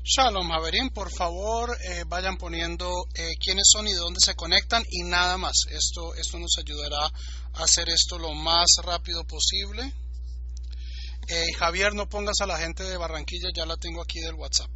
Shalom, Javerín, por favor, vayan poniendo quiénes son y de dónde se conectan y nada más. Esto nos ayudará a hacer esto lo más rápido posible. Javier, no pongas a la gente de Barranquilla, ya la tengo aquí del WhatsApp.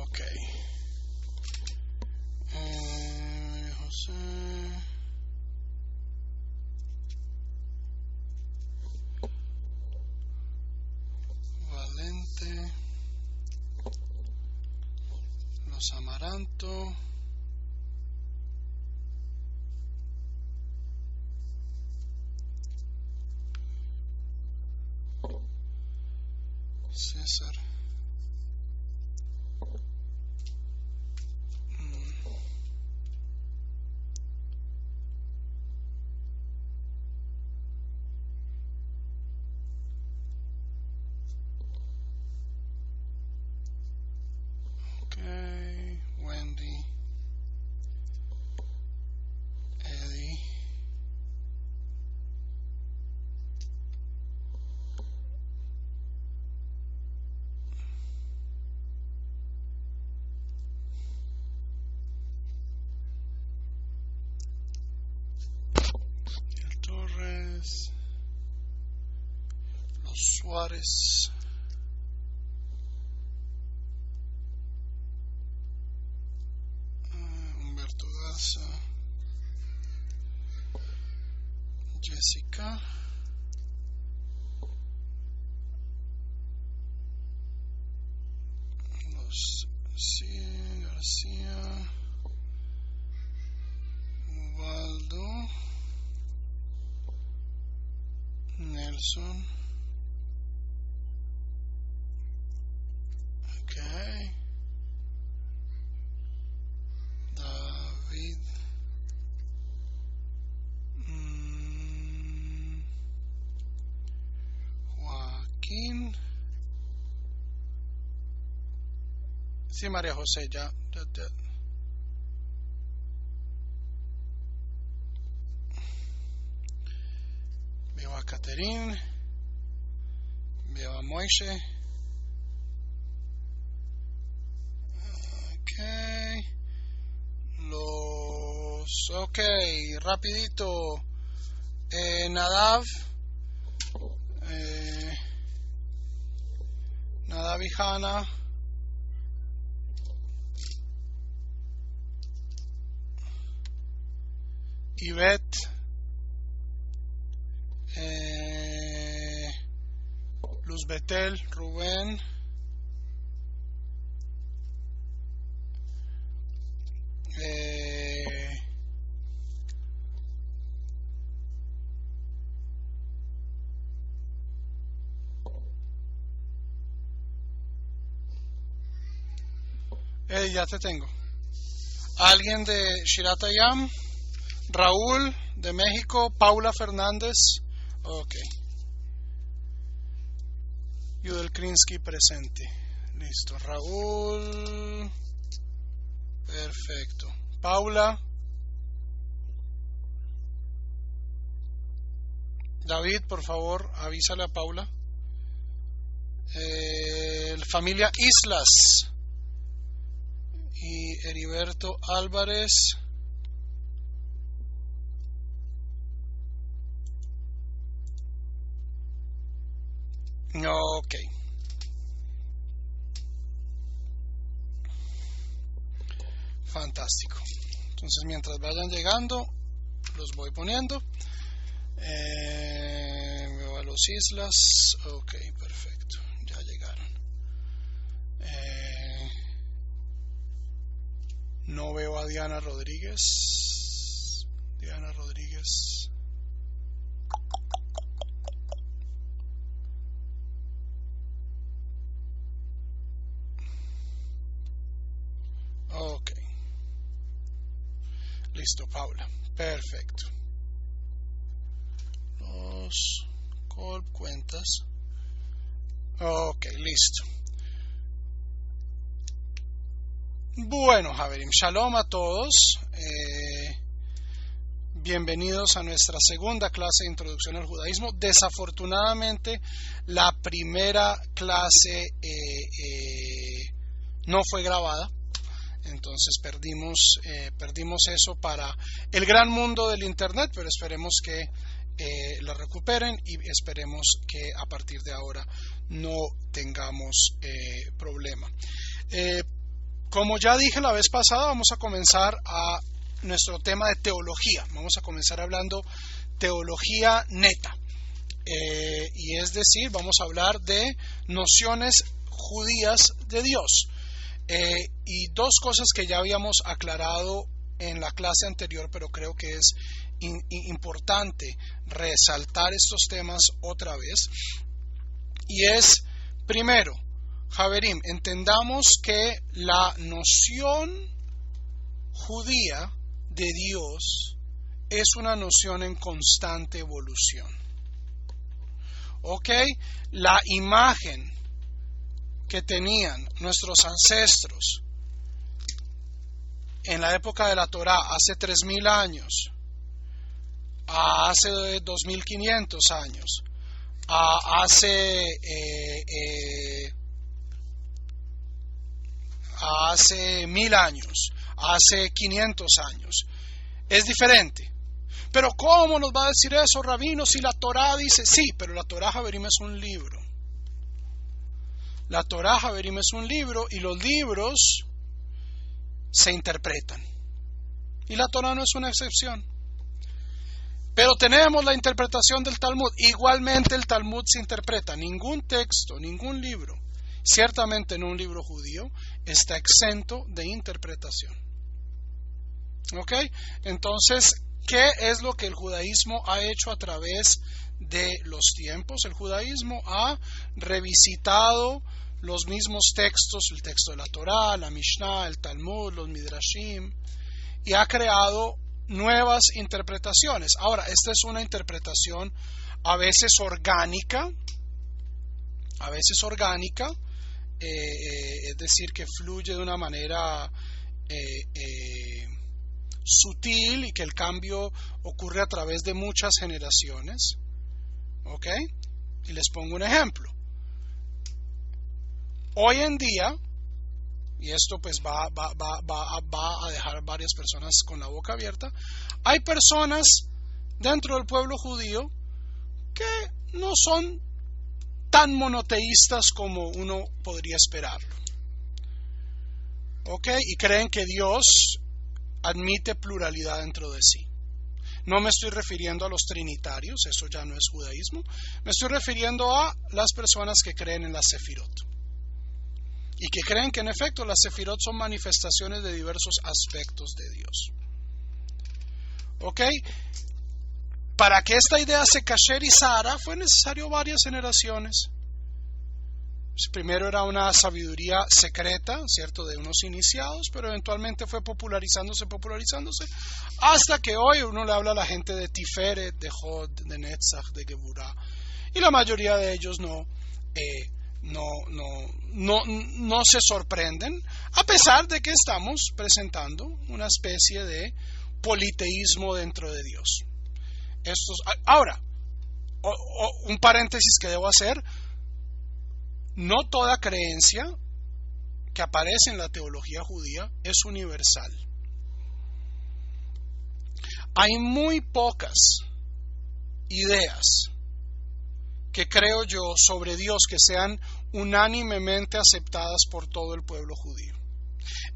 Ok. José. Valente. Los Amaranto. César. Ok. Wendy. Eddie. El Torres. Los Suárez. Humberto Garza. Jessica. Los García. Ubaldo. Nelson. Ok. David. Joaquín. Sí, María José, ya. Veo a Caterín. Veo a Moishe. Ok, rapidito. Nadav. Nadav y Hanna. Ivette. Luz Betel. Rubén. Ya te tengo. Alguien de Shiratayam. Raúl de México. Paula Fernández. Ok. Yudel Krinsky presente. Listo. Raúl. Perfecto. Paula. David, por favor, avísale a Paula. Familia Islas. Y Heriberto Álvarez. Ok. Fantástico. Entonces, mientras vayan llegando, los voy poniendo. Veo a los Islas. Ok, perfecto. Ya llegaron. No veo a Diana Rodríguez. Diana Rodríguez. Ok. Listo, Paula. Perfecto. Los cuentas. Ok, listo. Bueno, Javerim, shalom a todos. Bienvenidos a nuestra segunda clase de introducción al judaísmo. Desafortunadamente, la primera clase no fue grabada. Entonces perdimos eso para el gran mundo del internet, pero esperemos que la recuperen y esperemos que a partir de ahora no tengamos problema. Como ya dije la vez pasada, vamos a comenzar a nuestro tema de teología. Vamos a comenzar hablando teología neta. Y es decir, vamos a hablar de nociones judías de Dios. Y dos cosas que ya habíamos aclarado en la clase anterior, pero creo que es importante resaltar estos temas otra vez. Y es, primero, Javerim, entendamos que la noción judía de Dios es una noción en constante evolución. ¿Ok? La imagen que tenían nuestros ancestros en la época de la Torá hace 3000 años, hace 2500 años, hace 1000 años, hace 500 años, es diferente. Pero ¿cómo nos va a decir eso, rabino, si la Torá dice? Sí, pero la Torá, Javerim, es un libro. La Torá, Javerim, es un libro y los libros se interpretan. Y la Torá no es una excepción. Pero tenemos la interpretación del Talmud. Igualmente el Talmud se interpreta. Ningún texto, ningún libro, ciertamente no un libro judío, está exento de interpretación. ¿Ok? Entonces, ¿qué es lo que el judaísmo ha hecho a través de los tiempos? El judaísmo ha revisitado los mismos textos, el texto de la Torá, la Mishnah, el Talmud, los Midrashim, y ha creado nuevas interpretaciones. Ahora, esta es una interpretación a veces orgánica, es decir, que fluye de una manera sutil y que el cambio ocurre a través de muchas generaciones. ¿Ok? Y les pongo un ejemplo. Hoy en día, y esto pues va a dejar varias personas con la boca abierta, hay personas dentro del pueblo judío que no son tan monoteístas como uno podría esperarlo. ¿Ok? Y creen que Dios admite pluralidad dentro de sí. No me estoy refiriendo a los trinitarios, eso ya no es judaísmo. Me estoy refiriendo a las personas que creen en la Sefirot. Y que creen que en efecto las Sefirot son manifestaciones de diversos aspectos de Dios. ¿Ok? Para que esta idea se casherizara fue necesario varias generaciones. Primero era una sabiduría secreta, ¿cierto?, de unos iniciados, pero eventualmente fue popularizándose, hasta que hoy uno le habla a la gente de Tiferet, de Hod, de Netzach, de Geburah, y la mayoría de ellos no se sorprenden, a pesar de que estamos presentando una especie de politeísmo dentro de Dios. Ahora, un paréntesis que debo hacer: no toda creencia que aparece en la teología judía es universal. Hay muy pocas ideas que creo yo sobre Dios que sean unánimemente aceptadas por todo el pueblo judío,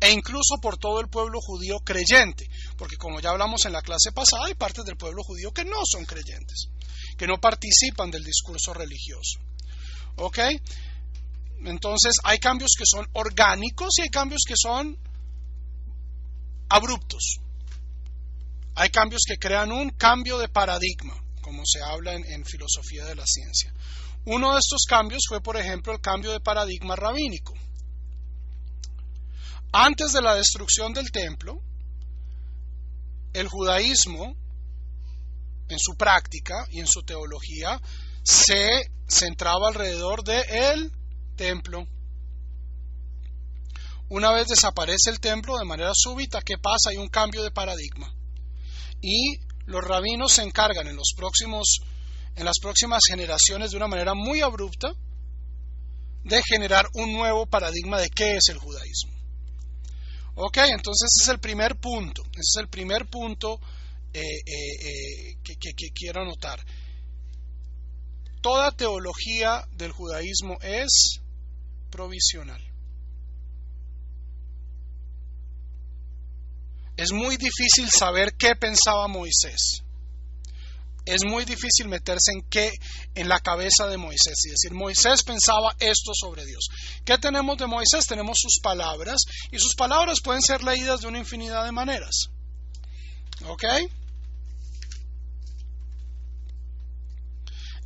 e incluso por todo el pueblo judío creyente, porque como ya hablamos en la clase pasada, hay partes del pueblo judío que no son creyentes, que no participan del discurso religioso. ¿Ok? Entonces hay cambios que son orgánicos y hay cambios que son abruptos. Hay cambios que crean un cambio de paradigma, como se habla en filosofía de la ciencia. Uno de estos cambios fue, por ejemplo, el cambio de paradigma rabínico. Antes de la destrucción del templo, el judaísmo, en su práctica y en su teología, se centraba alrededor del templo. Una vez desaparece el templo de manera súbita, ¿qué pasa? Hay un cambio de paradigma. Y los rabinos se encargan en las próximas generaciones de una manera muy abrupta de generar un nuevo paradigma de qué es el judaísmo. Ok, entonces ese es el primer punto. Ese es el primer punto que quiero anotar. Toda teología del judaísmo es provisional. Es muy difícil saber qué pensaba Moisés. Es muy difícil meterse en la cabeza de Moisés y decir, Moisés pensaba esto sobre Dios. ¿Qué tenemos de Moisés? Tenemos sus palabras, y sus palabras pueden ser leídas de una infinidad de maneras. ¿Ok?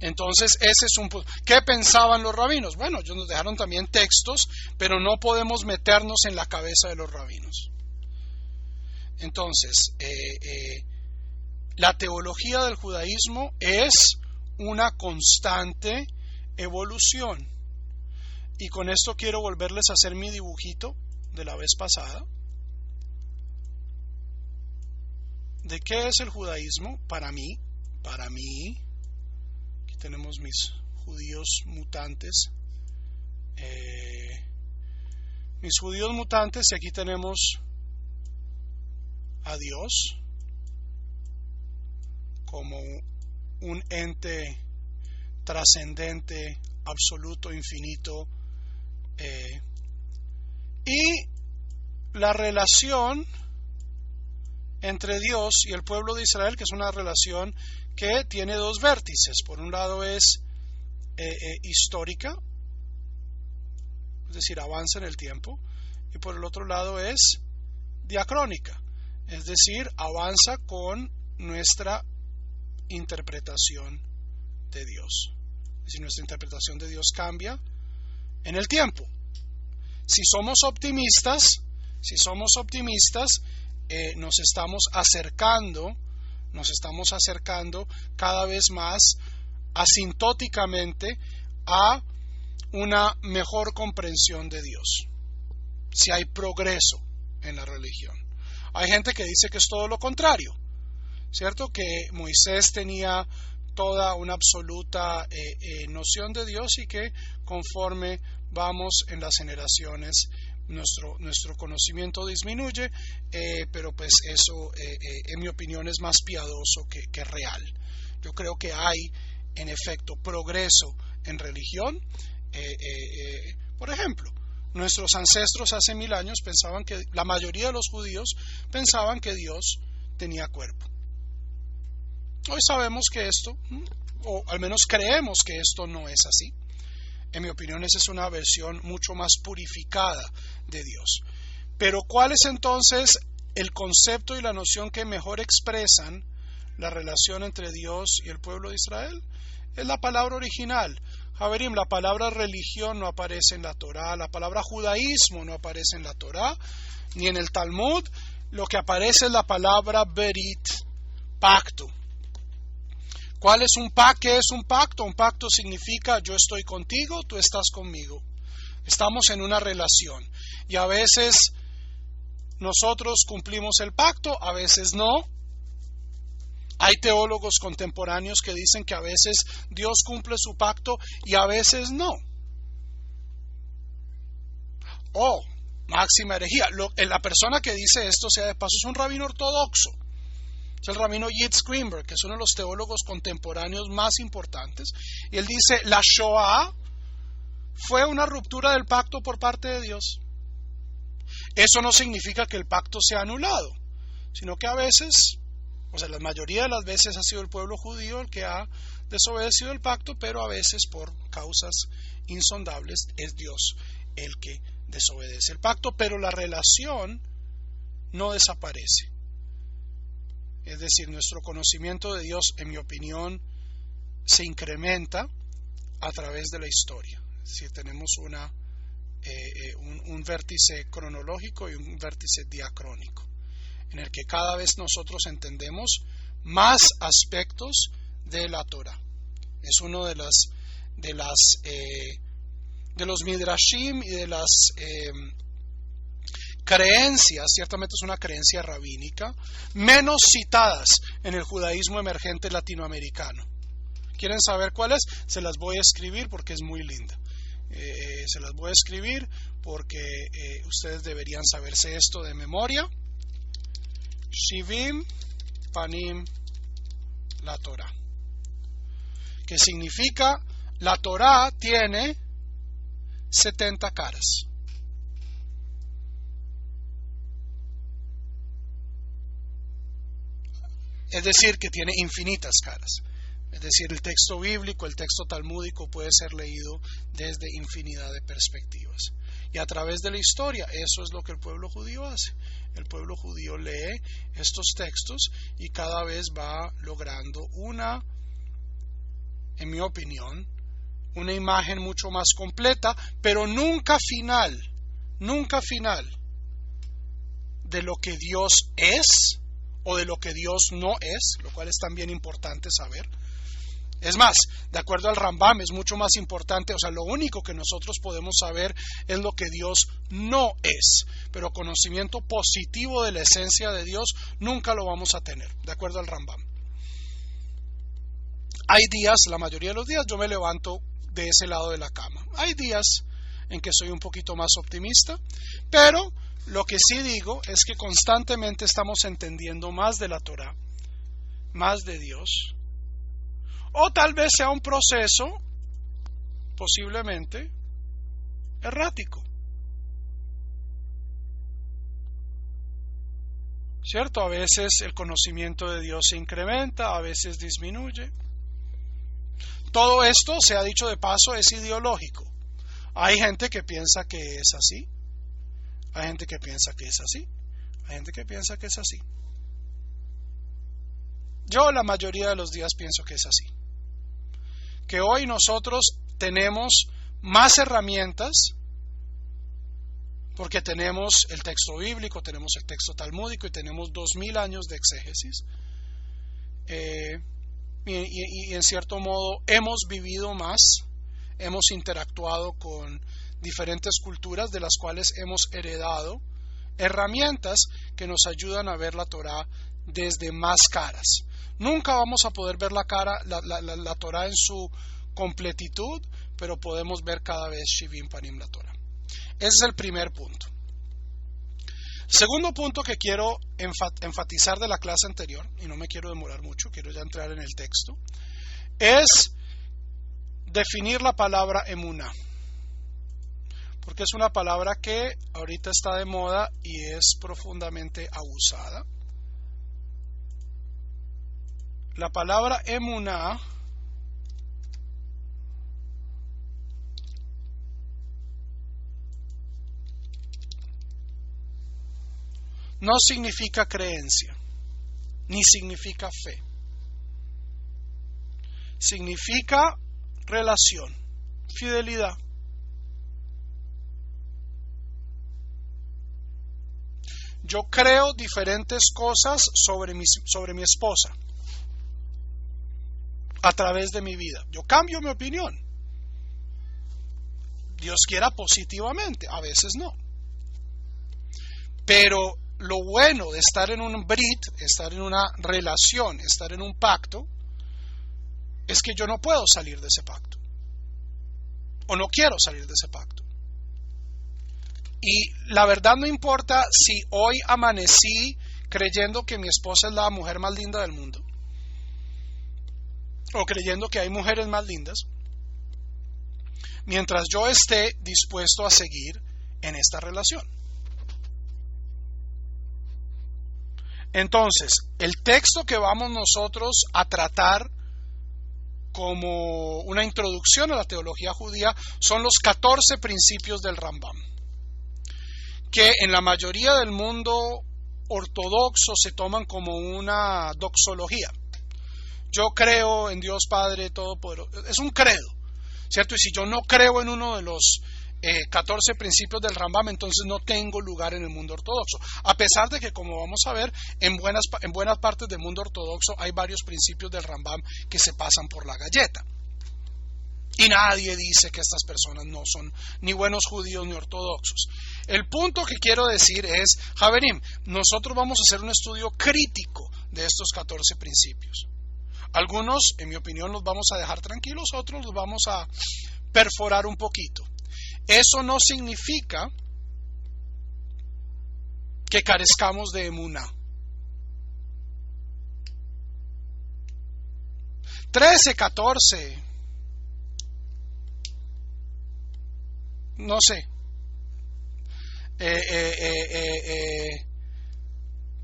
Entonces ese es un punto. ¿Qué pensaban los rabinos? Bueno, ellos nos dejaron también textos, pero no podemos meternos en la cabeza de los rabinos. Entonces, la teología del judaísmo es una constante evolución. Y con esto quiero volverles a hacer mi dibujito de la vez pasada. ¿De qué es el judaísmo? Para mí, aquí tenemos mis judíos mutantes. Mis judíos mutantes, y aquí tenemos a Dios como un ente trascendente, absoluto, infinito, y la relación entre Dios y el pueblo de Israel, que es una relación que tiene dos vértices. Por un lado es histórica, es decir, avanza en el tiempo, y por el otro lado es diacrónica, es decir, avanza con nuestra interpretación de Dios. Es decir, nuestra interpretación de Dios cambia en el tiempo. Si somos optimistas, nos estamos acercando cada vez más asintóticamente a una mejor comprensión de Dios. Si hay progreso en la religión. Hay gente que dice que es todo lo contrario, ¿cierto? Que Moisés tenía toda una absoluta noción de Dios, y que conforme vamos en las generaciones nuestro conocimiento disminuye, pero pues eso en mi opinión es más piadoso que real. Yo creo que hay en efecto progreso en religión. Por ejemplo, nuestros ancestros hace 1000 años pensaban que, la mayoría de los judíos pensaban que Dios tenía cuerpo. Hoy sabemos que esto, o al menos creemos que esto no es así. En mi opinión, esa es una versión mucho más purificada de Dios. Pero ¿cuál es entonces el concepto y la noción que mejor expresan la relación entre Dios y el pueblo de Israel? Es la palabra original. Javerim, la palabra religión no aparece en la Torá, la palabra judaísmo no aparece en la Torá, ni en el Talmud. Lo que aparece es la palabra berit, pacto. ¿Cuál es un pacto? ¿Qué es un pacto? Un pacto significa yo estoy contigo, tú estás conmigo. Estamos en una relación. Y a veces nosotros cumplimos el pacto, a veces no. Hay teólogos contemporáneos que dicen que a veces Dios cumple su pacto y a veces no. Máxima herejía. La persona que dice esto, sea de paso, es un rabino ortodoxo. Es el rabino Yitzhak Greenberg, que es uno de los teólogos contemporáneos más importantes. Y él dice, la Shoah fue una ruptura del pacto por parte de Dios. Eso no significa que el pacto sea anulado, sino que a veces, la mayoría de las veces ha sido el pueblo judío el que ha desobedecido el pacto, pero a veces por causas insondables es Dios el que desobedece el pacto. Pero la relación no desaparece. Es decir, nuestro conocimiento de Dios, en mi opinión, se incrementa a través de la historia. Si tenemos un vértice cronológico y un vértice diacrónico, en el que cada vez nosotros entendemos más aspectos de la Torah. Es uno de los midrashim y de las creencias, ciertamente es una creencia rabínica, menos citadas en el judaísmo emergente latinoamericano. ¿Quieren saber cuál es? Se las voy a escribir porque es muy linda. Se las voy a escribir porque ustedes deberían saberse esto de memoria. Shivim Panim la Torah, que significa la Torah tiene 70 caras. Es decir, que tiene infinitas caras. Es decir, el texto bíblico, el texto talmúdico puede ser leído desde infinidad de perspectivas. Y a través de la historia, eso es lo que el pueblo judío hace. El pueblo judío lee estos textos y cada vez va logrando en mi opinión, una imagen mucho más completa, pero nunca final de lo que Dios es o de lo que Dios no es, lo cual es también importante saber. Es más, de acuerdo al Rambam, es mucho más importante, o sea, lo único que nosotros podemos saber es lo que Dios no es, pero conocimiento positivo de la esencia de Dios nunca lo vamos a tener, de acuerdo al Rambam. Hay días, la mayoría de los días, yo me levanto de ese lado de la cama. Hay días en que soy un poquito más optimista, pero lo que sí digo es que constantemente estamos entendiendo más de la Torah, más de Dios. O tal vez sea un proceso posiblemente errático. ¿Cierto? A veces el conocimiento de Dios se incrementa, a veces disminuye. Todo esto, se ha dicho de paso, es ideológico. Hay gente que piensa que es así. Hay gente que piensa que es así. Hay gente que piensa que es así. Yo la mayoría de los días pienso que es así. Que hoy nosotros tenemos más herramientas porque tenemos el texto bíblico, tenemos el texto talmúdico y tenemos 2000 años de exégesis. Y en cierto modo hemos vivido más, hemos interactuado con diferentes culturas de las cuales hemos heredado herramientas que nos ayudan a ver la Torah desde más caras. Nunca vamos a poder ver la Torah en su completitud, pero podemos ver cada vez Shivim Panim la Torah. Ese es el primer punto. Segundo punto que quiero enfatizar de la clase anterior, y no me quiero demorar mucho, quiero ya entrar en el texto, es definir la palabra emuná, porque es una palabra que ahorita está de moda y es profundamente abusada. La palabra emuná no significa creencia, ni significa fe. Significa relación, fidelidad. Yo creo diferentes cosas sobre mi esposa a través de mi vida. Yo cambio mi opinión. Dios quiera positivamente, a veces no. Pero lo bueno de estar en un brit, estar en una relación, estar en un pacto, es que yo no puedo salir de ese pacto. O no quiero salir de ese pacto. Y la verdad no importa si hoy amanecí creyendo que mi esposa es la mujer más linda del mundo, o creyendo que hay mujeres más lindas, mientras yo esté dispuesto a seguir en esta relación. Entonces, el texto que vamos nosotros a tratar como una introducción a la teología judía son los 14 principios del Rambam, que en la mayoría del mundo ortodoxo se toman como una doxología. Yo creo en Dios Padre Todopoderoso. Es un credo, ¿cierto? Y si yo no creo en uno de los 14 principios del Rambam, entonces no tengo lugar en el mundo ortodoxo. A pesar de que, como vamos a ver, en buenas partes del mundo ortodoxo hay varios principios del Rambam que se pasan por la galleta. Y nadie dice que estas personas no son ni buenos judíos ni ortodoxos. El punto que quiero decir es, Javerim, nosotros vamos a hacer un estudio crítico de estos 14 principios. Algunos, en mi opinión, los vamos a dejar tranquilos, otros los vamos a perforar un poquito. Eso no significa que carezcamos de emuná. 13, 14, no sé.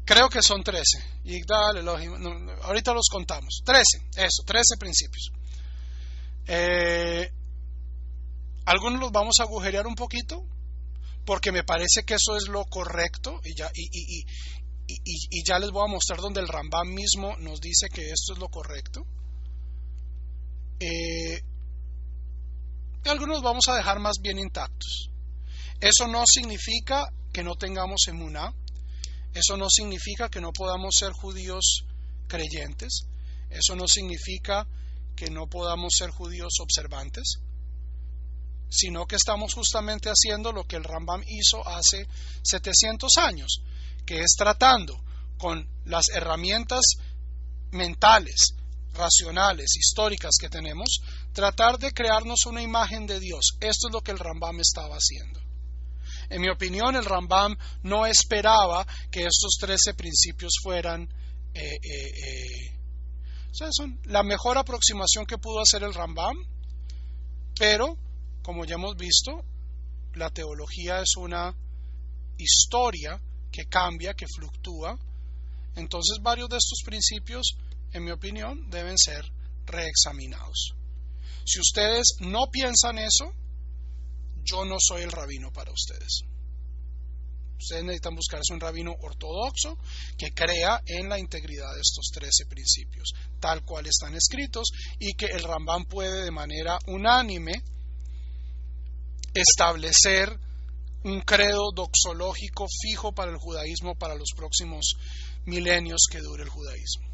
Creo que son 13. Yigdal, Elohim, no, ahorita los contamos. 13 principios. Algunos los vamos a agujerear un poquito, porque me parece que eso es lo correcto, y ya les voy a mostrar donde el Rambam mismo nos dice que esto es lo correcto. Algunos los vamos a dejar más bien intactos. Eso no significa que no tengamos emuná. Eso no significa que no podamos ser judíos creyentes. Eso no significa que no podamos ser judíos observantes, sino que estamos justamente haciendo lo que el Rambam hizo hace 700 años, que es tratando con las herramientas mentales, racionales, históricas que tenemos, tratar de crearnos una imagen de Dios. Esto es lo que el Rambam estaba haciendo. En mi opinión, el Rambam no esperaba que estos 13 principios fueran son la mejor aproximación que pudo hacer el Rambam, pero como ya hemos visto, la teología es una historia que cambia, que fluctúa. Entonces varios de estos principios, en mi opinión, deben ser reexaminados. Si ustedes no piensan eso, yo no soy el rabino para ustedes. Ustedes necesitan buscarse un rabino ortodoxo que crea en la integridad de estos 13 principios, tal cual están escritos, y que el Rambam puede de manera unánime establecer un credo doxológico fijo para el judaísmo para los próximos milenios que dure el judaísmo.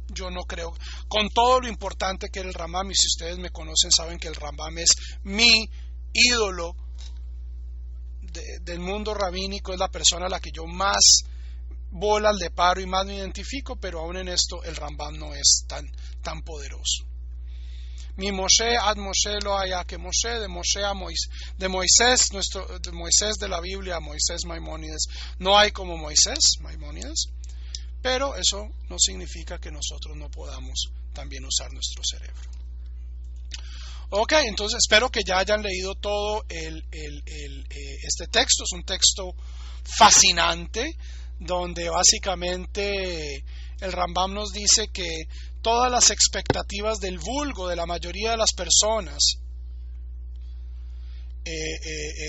Yo no creo, con todo lo importante que era el Rambam, y si ustedes me conocen saben que el Rambam es mi ídolo del mundo rabínico, es la persona a la que yo más bolas le paro y más me identifico, pero aún en esto el Rambam no es tan poderoso. Mi Moshe ad Moshe lo haya que Moshe, de Moshe a Moisés, de Moisés de la Biblia a Moisés Maimónides, no hay como Moisés Maimónides, pero eso no significa que nosotros no podamos también usar nuestro cerebro. Ok, entonces espero que ya hayan leído todo este texto. Es un texto fascinante, donde básicamente el Rambam nos dice que todas las expectativas del vulgo, de la mayoría de las personas,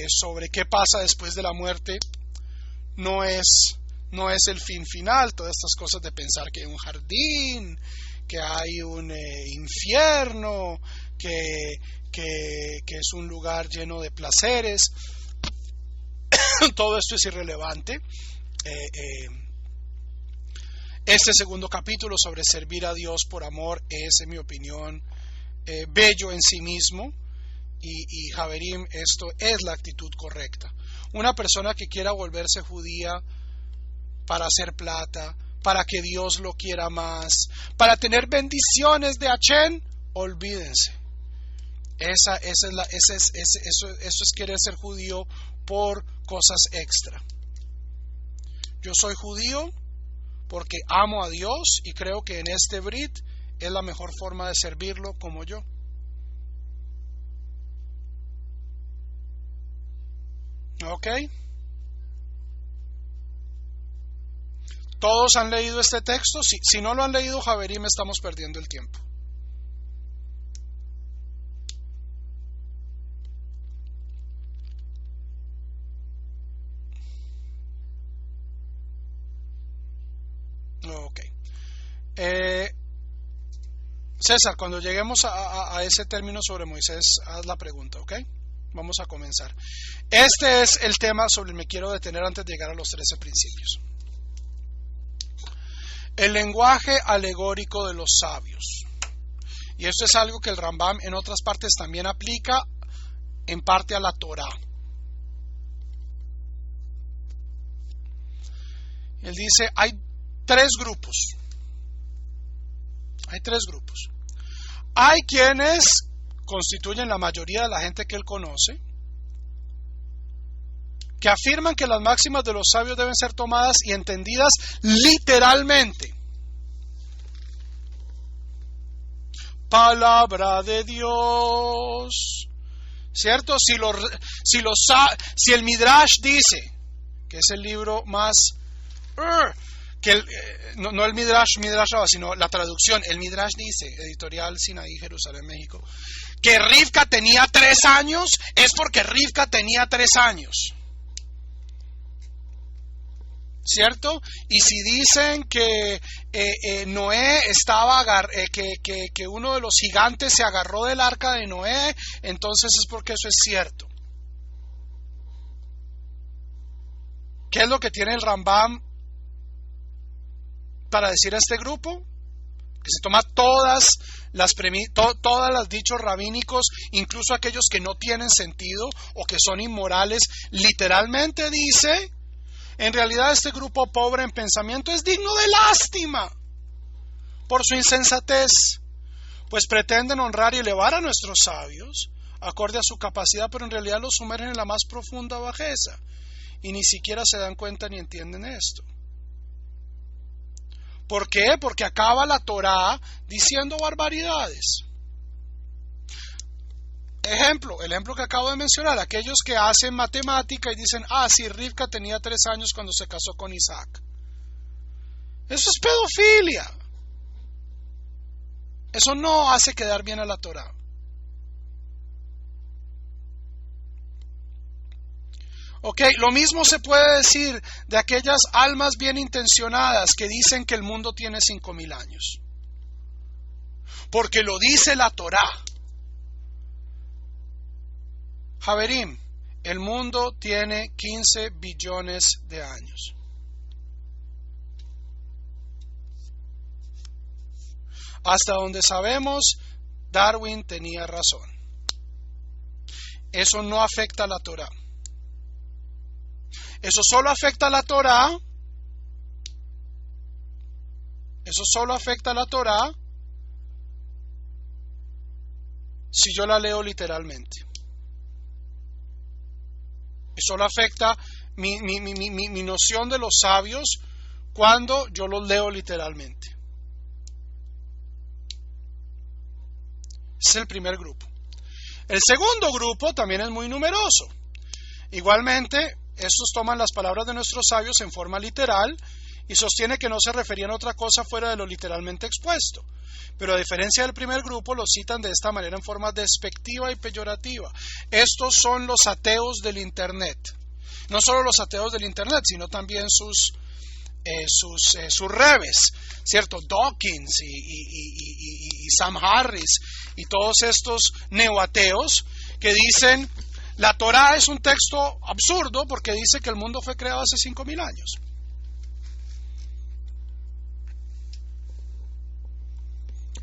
sobre qué pasa después de la muerte, no es el fin final. Todas estas cosas de pensar que hay un jardín, que hay un infierno, que es un lugar lleno de placeres, todo esto es irrelevante. Este segundo capítulo sobre servir a Dios por amor es, en mi opinión, bello en sí mismo, y Javerim, esto es la actitud correcta. Una persona que quiera volverse judía para hacer plata, para que Dios lo quiera más, para tener bendiciones de Hashem, olvídense. Eso es querer ser judío por cosas extra. Yo soy judío porque amo a Dios y creo que en este Brit es la mejor forma de servirlo como yo. ¿Ok? ¿Todos han leído este texto? Si no lo han leído, Javerim, estamos perdiendo el tiempo. Ok. César, cuando lleguemos a ese término sobre Moisés, haz la pregunta, ¿ok? Vamos a comenzar. Este es el tema sobre el que me quiero detener antes de llegar a los 13 principios. El lenguaje alegórico de los sabios. Y esto es algo que el Rambam en otras partes también aplica, en parte a la Torá. Él dice, hay tres grupos. Hay quienes constituyen la mayoría de la gente que él conoce, que afirman que las máximas de los sabios deben ser tomadas y entendidas literalmente. Palabra de Dios, ¿cierto? Si el Midrash dice, que es el libro más no el Midrash, sino la traducción, el Midrash dice, editorial Sinaí, Jerusalén, México, que Rivka tenía 3 años, es porque Rivka tenía 3 años. ¿Cierto? Y si dicen que Noé estaba que uno de los gigantes se agarró del arca de Noé, entonces es porque eso es cierto. ¿Qué es lo que tiene el Rambam para decir a este grupo? Que se toma todas las dichos rabínicos, incluso aquellos que no tienen sentido o que son inmorales. Literalmente dice, en realidad este grupo pobre en pensamiento es digno de lástima por su insensatez, pues pretenden honrar y elevar a nuestros sabios acorde a su capacidad, pero en realidad los sumergen en la más profunda bajeza y ni siquiera se dan cuenta ni entienden esto. ¿Por qué? Porque acaba la Torá diciendo barbaridades. El ejemplo que acabo de mencionar, aquellos que hacen matemática y dicen, sí, Rivka tenía 3 años cuando se casó con Isaac. Eso es pedofilia. Eso no hace quedar bien a la Torá. Ok, lo mismo se puede decir de aquellas almas bien intencionadas que dicen que el mundo tiene 5,000 años. Porque lo dice la Torá. Javerim, el mundo tiene 15 billones de años. Hasta donde sabemos, Darwin tenía razón. Eso no afecta a la Torá. Eso solo afecta a la Torá. Si yo la leo literalmente. Y solo afecta mi noción de los sabios cuando yo los leo literalmente. Es el primer grupo. El segundo grupo también es muy numeroso. Igualmente, estos toman las palabras de nuestros sabios en forma literal y sostiene que no se referían a otra cosa fuera de lo literalmente expuesto. Pero a diferencia del primer grupo, los citan de esta manera en forma despectiva y peyorativa. Estos son los ateos del Internet. No solo los ateos del Internet, sino también sus rebes, ¿cierto? Dawkins y Sam Harris y todos estos neoateos que dicen la Torá es un texto absurdo porque dice que el mundo fue creado hace 5,000 años.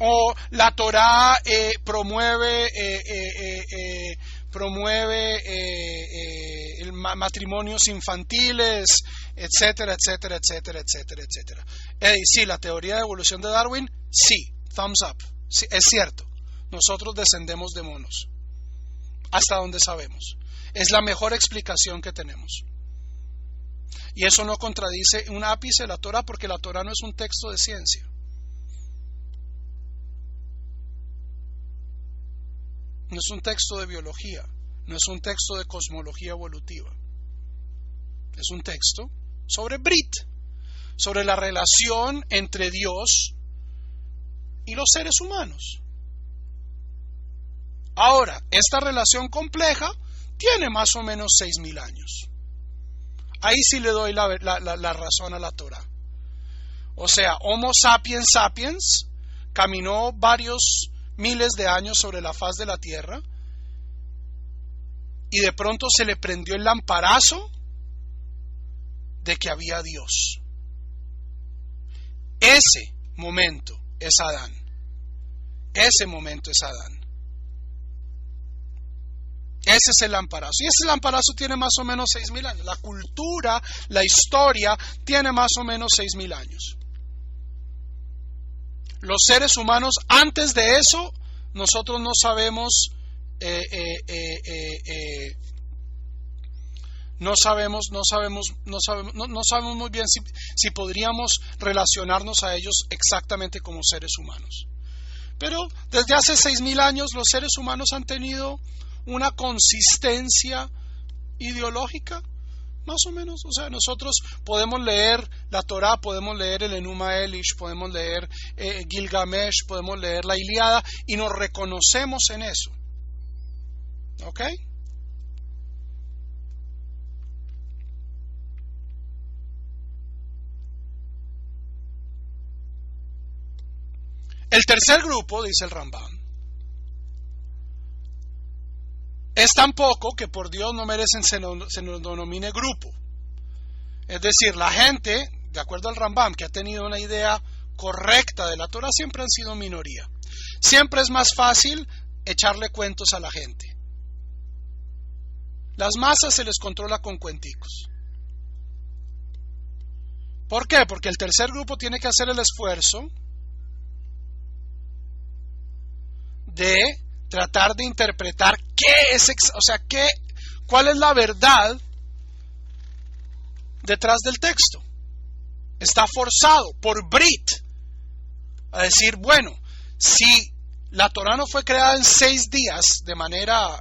O la Torá promueve matrimonios infantiles, etcétera, etcétera, etcétera, etcétera, etcétera. Sí, la teoría de evolución de Darwin, sí, thumbs up, sí, es cierto. Nosotros descendemos de monos, hasta donde sabemos. Es la mejor explicación que tenemos. Y eso no contradice un ápice de la Torá, porque la Torá no es un texto de ciencia. No es un texto de biología, no es un texto de cosmología evolutiva. Es un texto sobre Brit, sobre la relación entre Dios y los seres humanos. Ahora, esta relación compleja tiene más o menos 6,000 años. Ahí sí le doy la razón a la Torá. O sea, Homo sapiens sapiens caminó varios miles de años sobre la faz de la tierra y de pronto se le prendió el lamparazo de que había Dios. Ese momento es Adán. Ese momento es Adán. Ese es el lamparazo. Y ese lamparazo tiene más o menos 6.000 años. La cultura, la historia, tiene más o menos 6.000 años. Los seres humanos, antes de eso, nosotros no sabemos, no sabemos muy bien si podríamos relacionarnos a ellos exactamente como seres humanos. Pero desde hace 6.000 años los seres humanos han tenido una consistencia ideológica, más o menos. O sea, nosotros podemos leer la Torá, podemos leer el Enuma Elish, podemos leer Gilgamesh, podemos leer la Ilíada y nos reconocemos en eso. ¿Ok? El tercer grupo, dice el Rambam, es tan poco que por Dios no merecen se nos denomine grupo. Es decir, la gente, de acuerdo al Rambam, que ha tenido una idea correcta de la Torah, siempre han sido minoría. Siempre es más fácil echarle cuentos a la gente. Las masas se les controla con cuenticos. ¿Por qué? Porque el tercer grupo tiene que hacer el esfuerzo de tratar de interpretar cuál es la verdad detrás del texto. Está forzado por Brit a decir, bueno, si la Torá no fue creada en 6 días de manera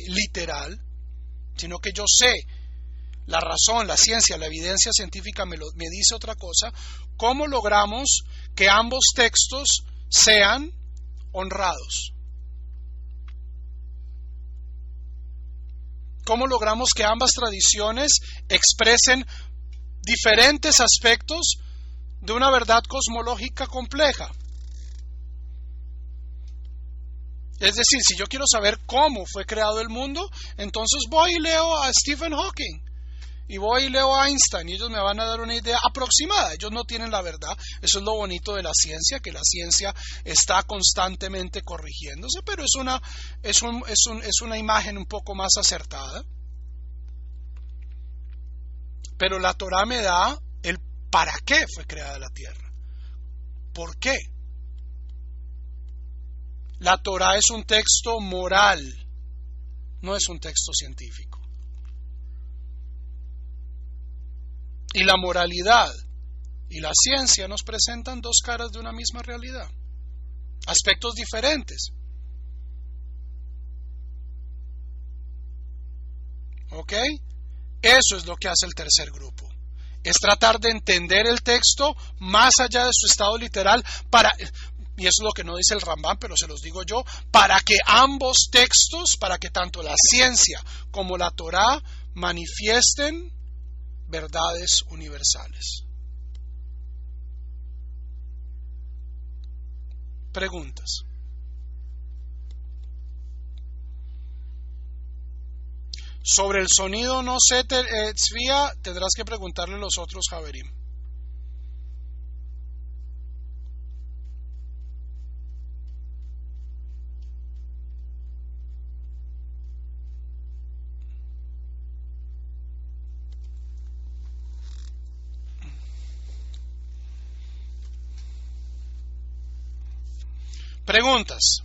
literal, sino que yo sé la razón, la ciencia, la evidencia científica me dice otra cosa, ¿cómo logramos que ambos textos sean honrados? ¿Cómo logramos que ambas tradiciones expresen diferentes aspectos de una verdad cosmológica compleja? Es decir, si yo quiero saber cómo fue creado el mundo, entonces voy y leo a Stephen Hawking y voy y leo a Einstein y ellos me van a dar una idea aproximada. Ellos no tienen la verdad. Eso es lo bonito de la ciencia, que la ciencia está constantemente corrigiéndose, pero es una imagen un poco más acertada. Pero la Torá me da el para qué fue creada la tierra. ¿Por qué? La Torá es un texto moral, no es un texto científico. Y la moralidad y la ciencia nos presentan dos caras de una misma realidad, aspectos diferentes. ¿Ok? Eso es lo que hace el tercer grupo. Es tratar de entender el texto más allá de su estado literal y eso es lo que no dice el Rambam, pero se los digo yo, para que ambos textos, para que tanto la ciencia como la Torá manifiesten verdades universales. Preguntas. Sobre el sonido, no sé, Tzvia, tendrás que preguntarle a los otros Javerim. Preguntas.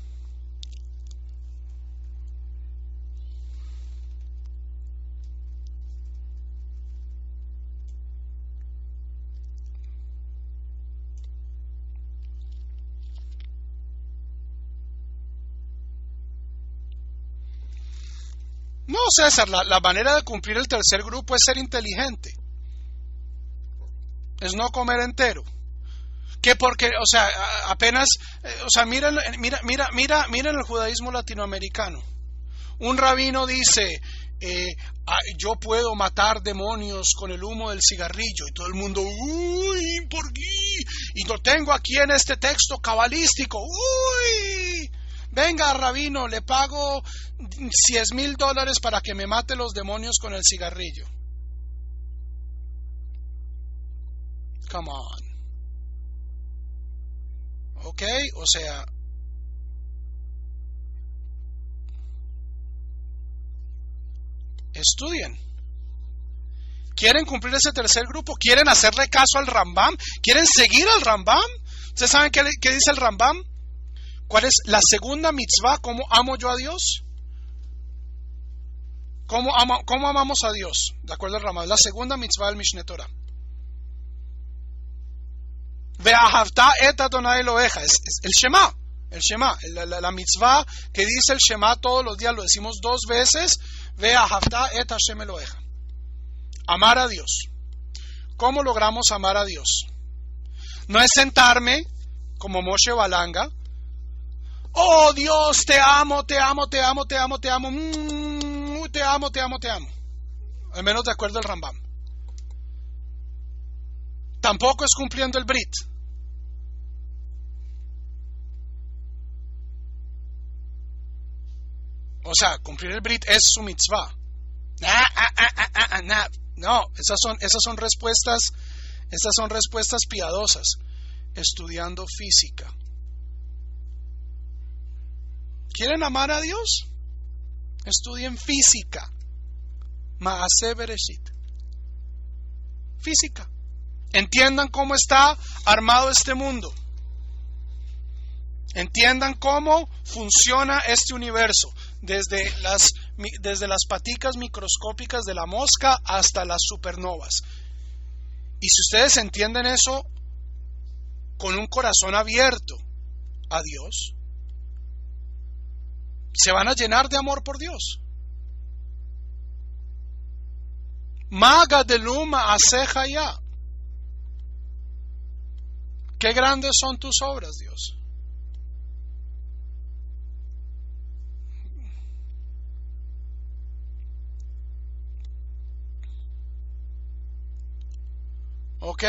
No, César, la manera de cumplir el tercer grupo es ser inteligente. Es no comer entero. Que porque, o sea, apenas, o sea, mira el judaísmo latinoamericano. Un rabino dice, yo puedo matar demonios con el humo del cigarrillo, y todo el mundo, uy, ¿por qué? Y lo tengo aquí en este texto cabalístico, uy, venga, rabino, le pago $10,000 para que me mate los demonios con el cigarrillo. Come on. Ok, o sea, estudien. ¿Quieren cumplir ese tercer grupo? ¿Quieren hacerle caso al Rambam? ¿Quieren seguir al Rambam? ¿Ustedes saben qué dice el Rambam? ¿Cuál es la segunda mitzvah? ¿Cómo amo yo a Dios? ¿Cómo amamos a Dios? De acuerdo al Rambam, la segunda mitzvah del Mishneh Torah. Ve'ahavta et Adonai Eloheja, es el Shema. El Shema, la mitzvah que dice el Shema todos los días, lo decimos 2 veces. Ve'ahavta et Hashem Eloheja. Amar a Dios. ¿Cómo logramos amar a Dios? No es sentarme como Moshe Balanga. Oh Dios, te amo, te amo, te amo, te amo, te amo. Te amo, te amo, te amo. Al menos de acuerdo al Rambam. Tampoco es cumpliendo el Brit. O sea, cumplir el Brit es su mitzvah. No, esas son respuestas piadosas. Estudiando física. ¿Quieren amar a Dios? Estudien física. Maaseh Bereshit. Física. Entiendan cómo está armado este mundo. Entiendan cómo funciona este universo. Desde las paticas microscópicas de la mosca hasta las supernovas. Y si ustedes entienden eso con un corazón abierto a Dios, se van a llenar de amor por Dios. Maga de luma aceja ya. Qué grandes son tus obras, Dios. Ok.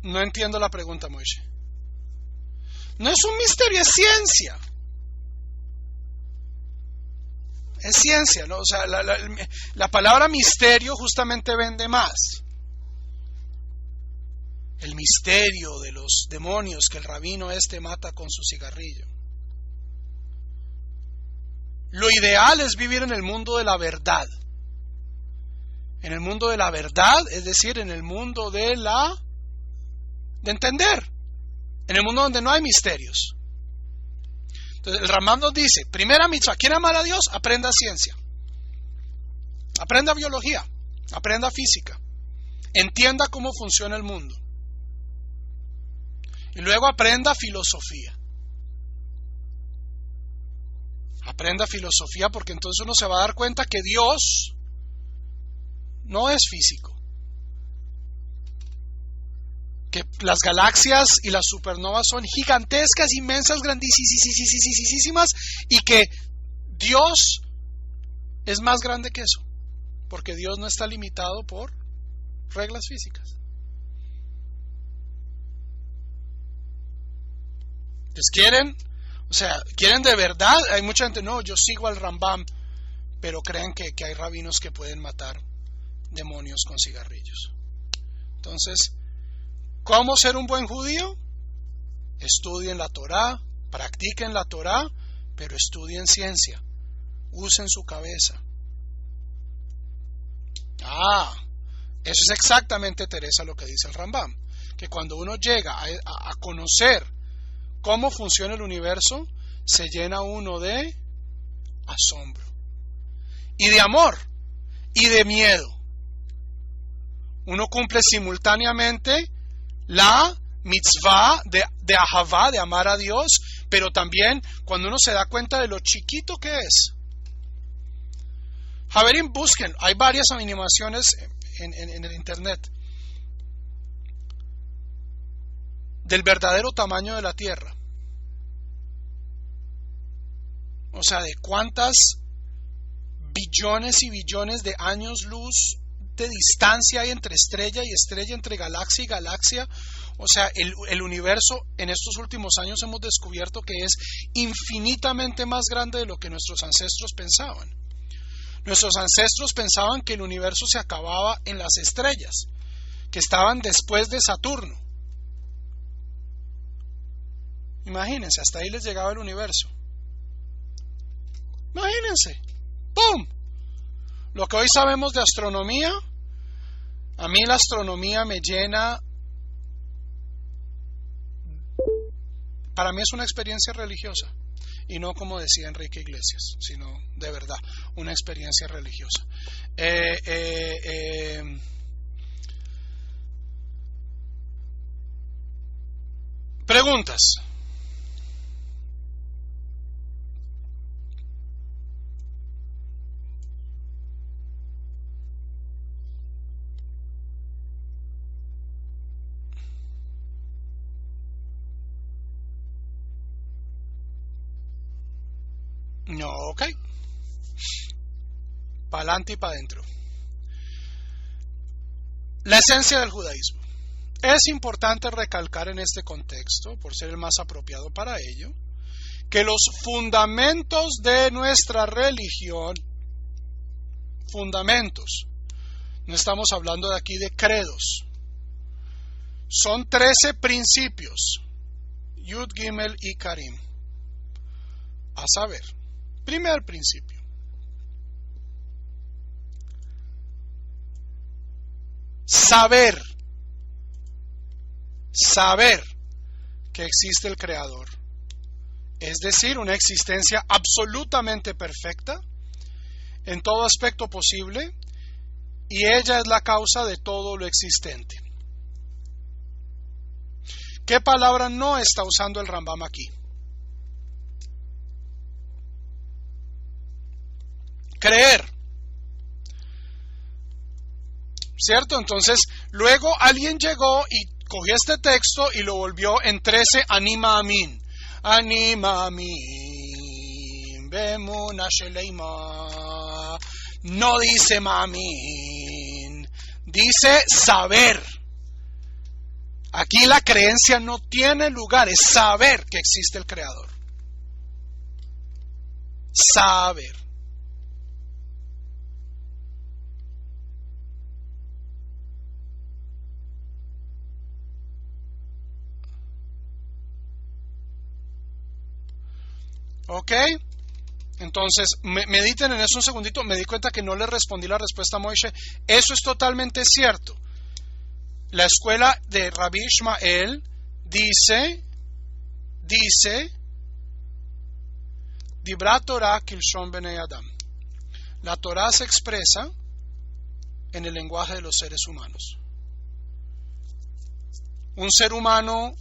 No entiendo la pregunta, Moishe. No es un misterio, es ciencia. Es ciencia, ¿no? O sea, la palabra misterio justamente vende más. El misterio de los demonios que el rabino mata con su cigarrillo. Lo ideal es vivir en el mundo de la verdad. En el mundo de la verdad, es decir, en el mundo de entender. En el mundo donde no hay misterios. Entonces el Rambam nos dice, primera mitzvah, ¿quiere amar a Dios? Aprenda ciencia. Aprenda biología. Aprenda física. Entienda cómo funciona el mundo. Y luego aprenda filosofía. Aprenda filosofía porque entonces uno se va a dar cuenta que Dios no es físico. Que las galaxias y las supernovas son gigantescas, inmensas, grandísimas, y que Dios es más grande que eso, porque Dios no está limitado por reglas físicas. Entonces quieren de verdad. Hay mucha gente, no, yo sigo al Rambam, pero creen que hay rabinos que pueden matar demonios con cigarrillos. Entonces, ¿cómo ser un buen judío? Estudien la Torá, practiquen la Torá, pero estudien ciencia. Usen su cabeza. Eso es exactamente, Teresa, lo que dice el Rambam. Que cuando uno llega a conocer cómo funciona el universo, se llena uno de asombro. Y de amor. Y de miedo. Uno cumple simultáneamente la mitzvah de ahavá, de amar a Dios, pero también cuando uno se da cuenta de lo chiquito que es. Javerín, busquen, hay varias animaciones en el internet del verdadero tamaño de la Tierra. O sea, de cuántas billones y billones de años luz de distancia hay entre estrella y estrella, entre galaxia y galaxia. O sea, el universo en estos últimos años hemos descubierto que es infinitamente más grande de lo que nuestros ancestros pensaban. Nuestros ancestros pensaban que el universo se acababa en las estrellas, que estaban después de Saturno. Imagínense, hasta ahí les llegaba el universo. Imagínense, ¡pum! Lo que hoy sabemos de astronomía, a mí la astronomía me llena. Para mí es una experiencia religiosa, y no como decía Enrique Iglesias, sino de verdad, una experiencia religiosa. Preguntas. No, ok. Para adelante y para adentro. La esencia del judaísmo. Es importante recalcar en este contexto, por ser el más apropiado para ello, que los fundamentos de nuestra religión, fundamentos, no estamos hablando de aquí de credos, son 13 principios, Yud, Gimel y Karim. A saber, primer principio: saber que existe el Creador, es decir, una existencia absolutamente perfecta en todo aspecto posible, y ella es la causa de todo lo existente. ¿Qué palabra no está usando el Rambam aquí? Creer. ¿Cierto? Entonces, luego alguien llegó y cogió este texto y lo volvió en 13 anima amin. Anima amin. Bemuna sheleima. No dice mamin. Dice saber. Aquí la creencia no tiene lugar, es saber que existe el Creador. Saber. ¿Ok? Entonces, mediten en eso un segundito. Me di cuenta que no le respondí la respuesta a Moishe. Eso es totalmente cierto. La escuela de Rabbi Ishmael dice, Dibra Torah kilshon benei Adam. La Torah se expresa en el lenguaje de los seres humanos. Un ser humano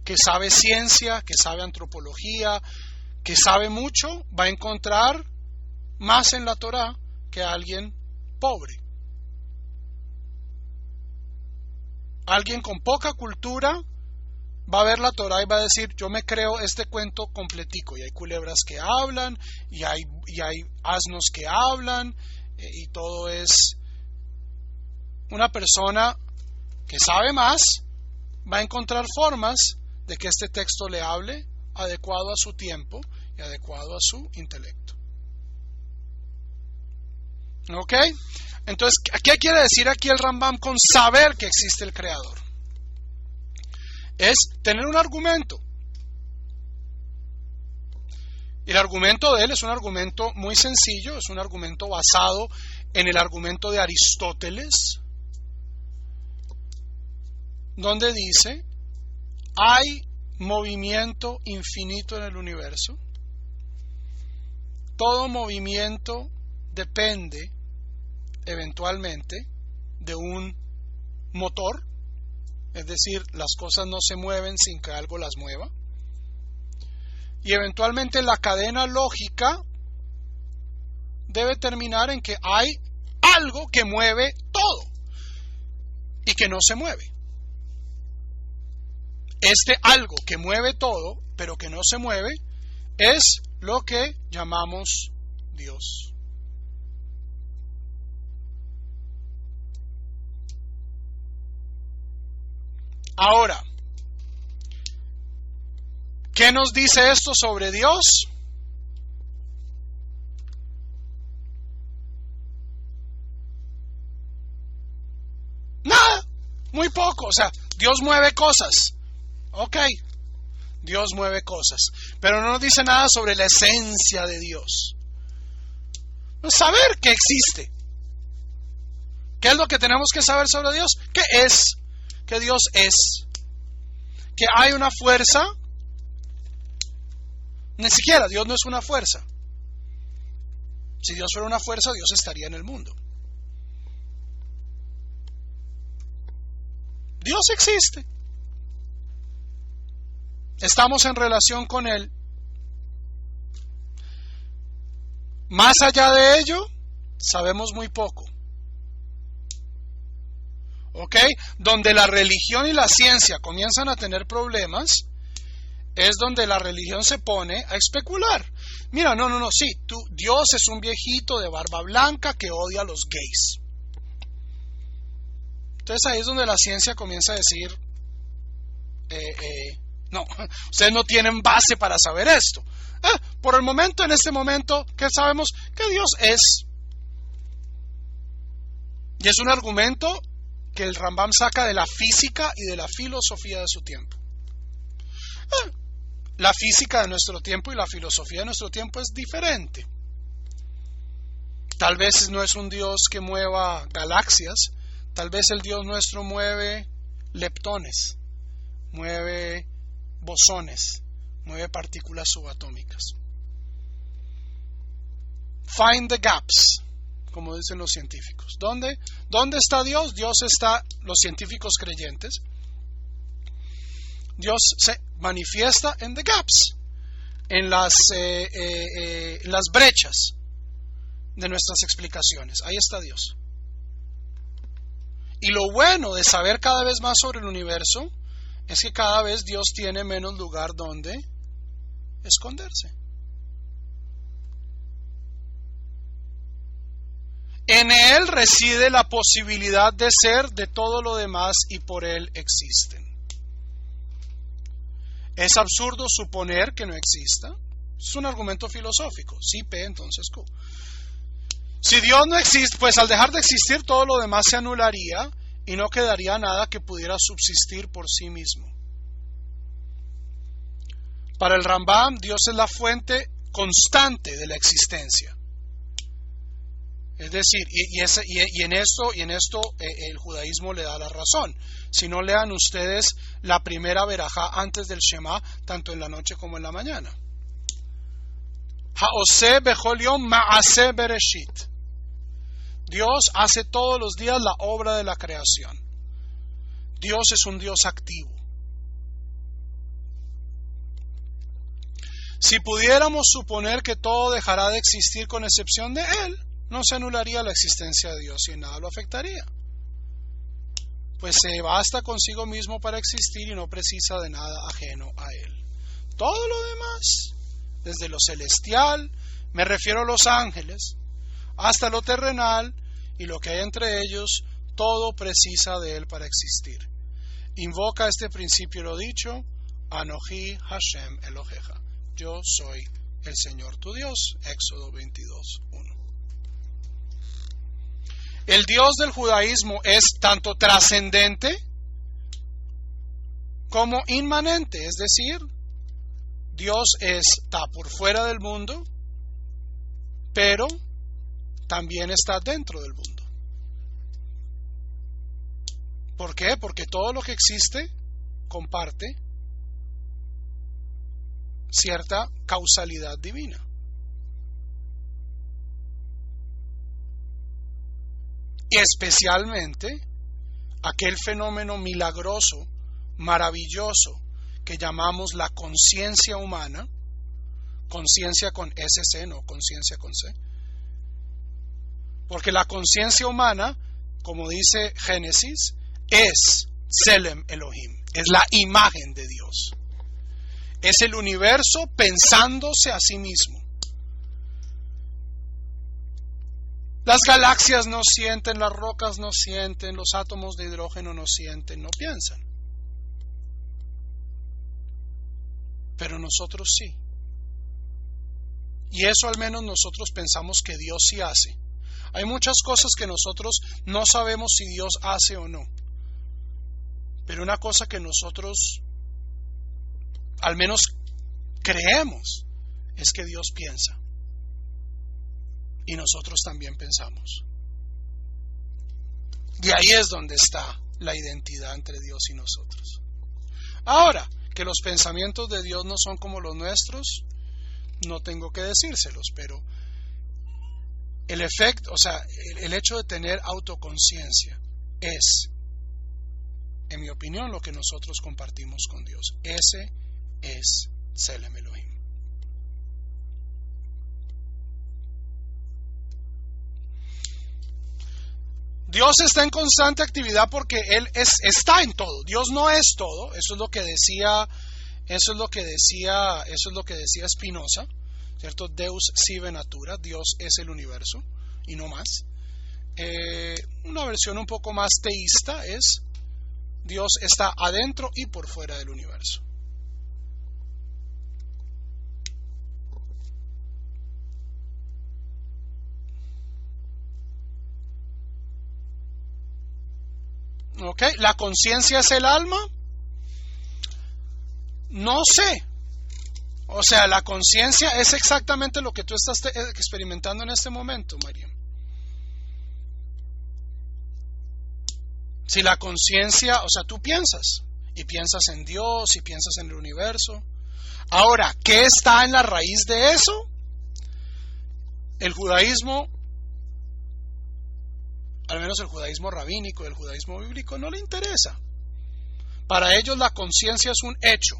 que sabe ciencia, que sabe antropología, que sabe mucho, va a encontrar más en la Torah que alguien pobre. Alguien con poca cultura va a ver la Torah y va a decir, yo me creo este cuento completico, y hay culebras que hablan, y hay asnos que hablan, y todo es. Una persona que sabe más va a encontrar formas de que este texto le hable adecuado a su tiempo y adecuado a su intelecto. ¿Ok? Entonces, ¿qué quiere decir aquí el Rambam con saber que existe el Creador? Es tener un argumento. Y el argumento de él es un argumento muy sencillo, es un argumento basado en el argumento de Aristóteles, donde dice, hay movimiento infinito en el universo. Todo movimiento depende eventualmente de un motor, es decir, las cosas no se mueven sin que algo las mueva, y eventualmente la cadena lógica debe terminar en que hay algo que mueve todo y que no se mueve. Este algo que mueve todo pero que no se mueve es lo que llamamos Dios. Ahora, ¿qué nos dice esto sobre Dios? Nada, muy poco. O sea, Dios mueve cosas. Ok, Dios mueve cosas, pero no nos dice nada sobre la esencia de Dios. Saber que existe. ¿Qué es lo que tenemos que saber sobre Dios? ¿Qué es? Que Dios es. Que hay una fuerza. Ni siquiera Dios no es una fuerza. Si Dios fuera una fuerza, Dios estaría en el mundo. Dios existe. Estamos en relación con Él. Más allá de ello, sabemos muy poco. ¿Ok? Donde la religión y la ciencia comienzan a tener problemas, es donde la religión se pone a especular. Mira, no, sí, Dios es un viejito de barba blanca que odia a los gays. Entonces ahí es donde la ciencia comienza a decir, no, ustedes no tienen base para saber esto. Por el momento, en este momento, ¿qué sabemos? Que Dios es. Y es un argumento que el Rambam saca de la física y de la filosofía de su tiempo. La física de nuestro tiempo y la filosofía de nuestro tiempo es diferente. Tal vez no es un Dios que mueva galaxias, tal vez el Dios nuestro mueve leptones, mueve bosones, mueve partículas subatómicas. Find the gaps, como dicen los científicos. ¿Dónde está Dios? Dios está, los científicos creyentes. Dios se manifiesta en the gaps, en las brechas de nuestras explicaciones. Ahí está Dios. Y lo bueno de saber cada vez más sobre el universo es que cada vez Dios tiene menos lugar donde esconderse. En Él reside la posibilidad de ser de todo lo demás y por Él existen. Es absurdo suponer que no exista. Es un argumento filosófico. Si P, entonces Q. Si Dios no existe, pues al dejar de existir todo lo demás se anularía y no quedaría nada que pudiera subsistir por sí mismo. Para el Rambam, Dios es la fuente constante de la existencia. Es decir, y en esto el judaísmo le da la razón. Si no, lean ustedes la primera verajá antes del Shema, tanto en la noche como en la mañana. Haose bechol yom ma'ase bereshit. Dios hace todos los días la obra de la creación. Dios es un Dios activo. Si pudiéramos suponer que todo dejará de existir con excepción de Él, no se anularía la existencia de Dios y en nada lo afectaría. Pues se basta consigo mismo para existir y no precisa de nada ajeno a Él. Todo lo demás, desde lo celestial, me refiero a los ángeles, hasta lo terrenal y lo que hay entre ellos, todo precisa de Él para existir. Invoca este principio lo dicho, Anoji Hashem Eloheja. Yo soy el Señor tu Dios. Éxodo 22:1. El Dios del judaísmo es tanto trascendente como inmanente, es decir, Dios está por fuera del mundo, pero también está dentro del mundo. ¿Por qué? Porque todo lo que existe comparte cierta causalidad divina. Y especialmente aquel fenómeno milagroso, maravilloso, que llamamos la conciencia humana, conciencia con SC, no conciencia con C, porque la conciencia humana, como dice Génesis, es Tselem Elohim, es la imagen de Dios, es el universo pensándose a sí mismo. Las galaxias no sienten, las rocas no sienten, los átomos de hidrógeno no sienten, no piensan. nosotros sí. Y eso al menos nosotros pensamos que Dios sí hace. Hay muchas cosas que nosotros no sabemos si Dios hace o no. Pero una cosa que nosotros al menos creemos es que Dios piensa. Y nosotros también pensamos. Y ahí es donde está la identidad entre Dios y nosotros. Ahora, que los pensamientos de Dios no son como los nuestros, no tengo que decírselos, pero el efecto, o sea, el hecho de tener autoconciencia es, en mi opinión, lo que nosotros compartimos con Dios. Ese es Tselem Elohim. Dios está en constante actividad porque Él está en todo. Dios no es todo. Eso es lo que decía Spinoza, ¿cierto? Deus sive natura. Dios es el universo y no más. Una versión un poco más teísta es Dios está adentro y por fuera del universo. ¿Ok? ¿La conciencia es el alma? No sé. O sea, la conciencia es exactamente lo que tú estás experimentando en este momento, María. Si la conciencia, o sea, tú piensas, y piensas en Dios, y piensas en el universo. Ahora, ¿qué está en la raíz de eso? El judaísmo, al menos el judaísmo rabínico y el judaísmo bíblico, no le interesa. Para ellos la conciencia es un hecho.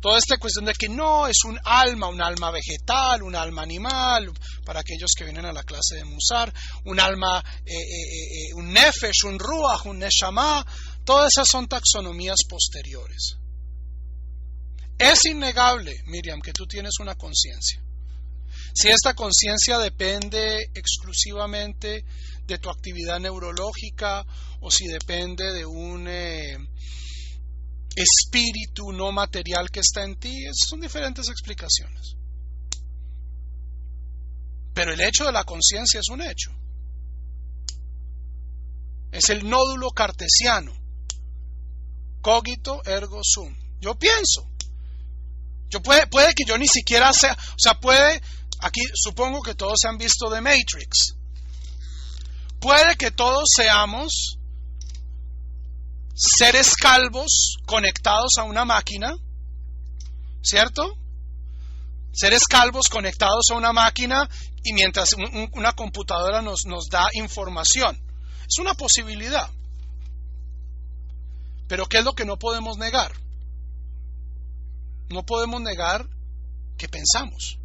Toda esta cuestión de que no, es un alma vegetal, un alma animal, para aquellos que vienen a la clase de Musar, un alma, un nefesh, un ruach, un neshama, todas esas son taxonomías posteriores. Es innegable, Miriam, que tú tienes una conciencia. Si esta conciencia depende exclusivamente de tu actividad neurológica o si depende de un espíritu no material que está en ti, son diferentes explicaciones. Pero el hecho de la conciencia es un hecho. Es el nódulo cartesiano. Cogito ergo sum. Yo pienso. Puede que yo ni siquiera sea, o sea, aquí supongo que todos se han visto The Matrix. Puede que todos seamos seres calvos conectados a una máquina, ¿cierto? Seres calvos conectados a una máquina y mientras una computadora nos da información. Es una posibilidad. Pero ¿qué es lo que no podemos negar? No podemos negar que pensamos.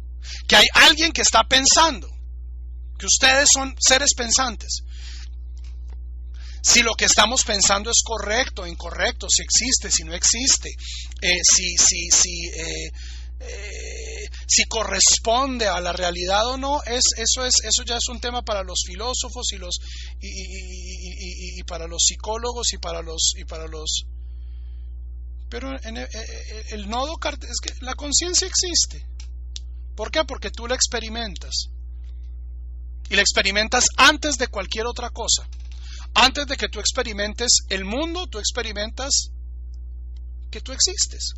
Que hay alguien que está pensando. Que ustedes son seres pensantes. Si lo que estamos pensando es correcto o incorrecto, si existe, si no existe, si corresponde a la realidad o no, eso ya es un tema para los filósofos y para los psicólogos y para los. Pero el nodo es que la conciencia existe. ¿Por qué? Porque tú la experimentas. Y la experimentas antes de cualquier otra cosa. Antes de que tú experimentes el mundo, tú experimentas que tú existes.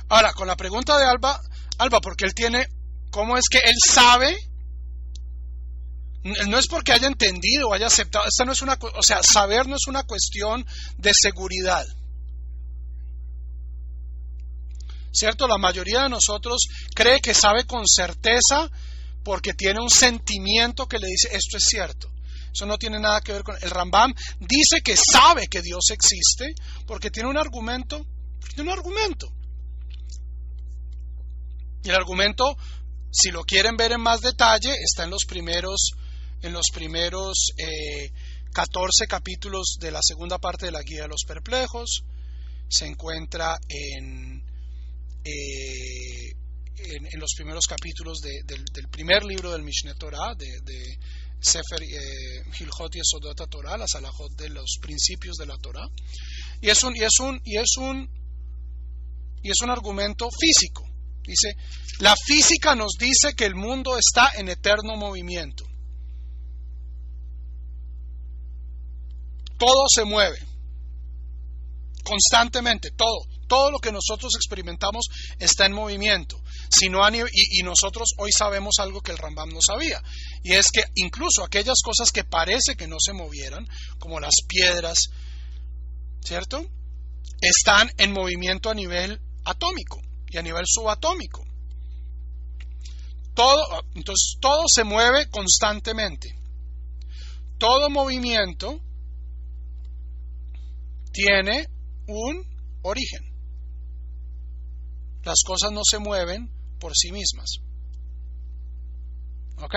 Ahora, con la pregunta de Alba, porque él tiene, ¿cómo es que él sabe? No es porque haya entendido o haya aceptado, esta no es o sea, saber no es una cuestión de seguridad. ¿Cierto? La mayoría de nosotros cree que sabe con certeza porque tiene un sentimiento que le dice esto es cierto. Eso no tiene nada que ver con... El Rambam dice que sabe que Dios existe porque tiene un argumento. Y el argumento, si lo quieren ver en más detalle, está en los primeros 14 capítulos de la segunda parte de la Guía de los Perplejos. Se encuentra en en los primeros capítulos del primer libro del Mishneh Torah, de Sefer Hilchot Yesodot HaTorah, las halajot de los principios de la Torah, y es un argumento físico. Dice, la física nos dice que el mundo está en eterno movimiento. Todo se mueve constantemente, todo lo que nosotros experimentamos está en movimiento. Y nosotros hoy sabemos algo que el Rambam no sabía, y es que incluso aquellas cosas que parece que no se movieran, como las piedras, ¿cierto?, están en movimiento a nivel atómico y a nivel subatómico. Entonces todo se mueve constantemente. Todo movimiento tiene un origen. Las cosas no se mueven por sí mismas. ¿Ok?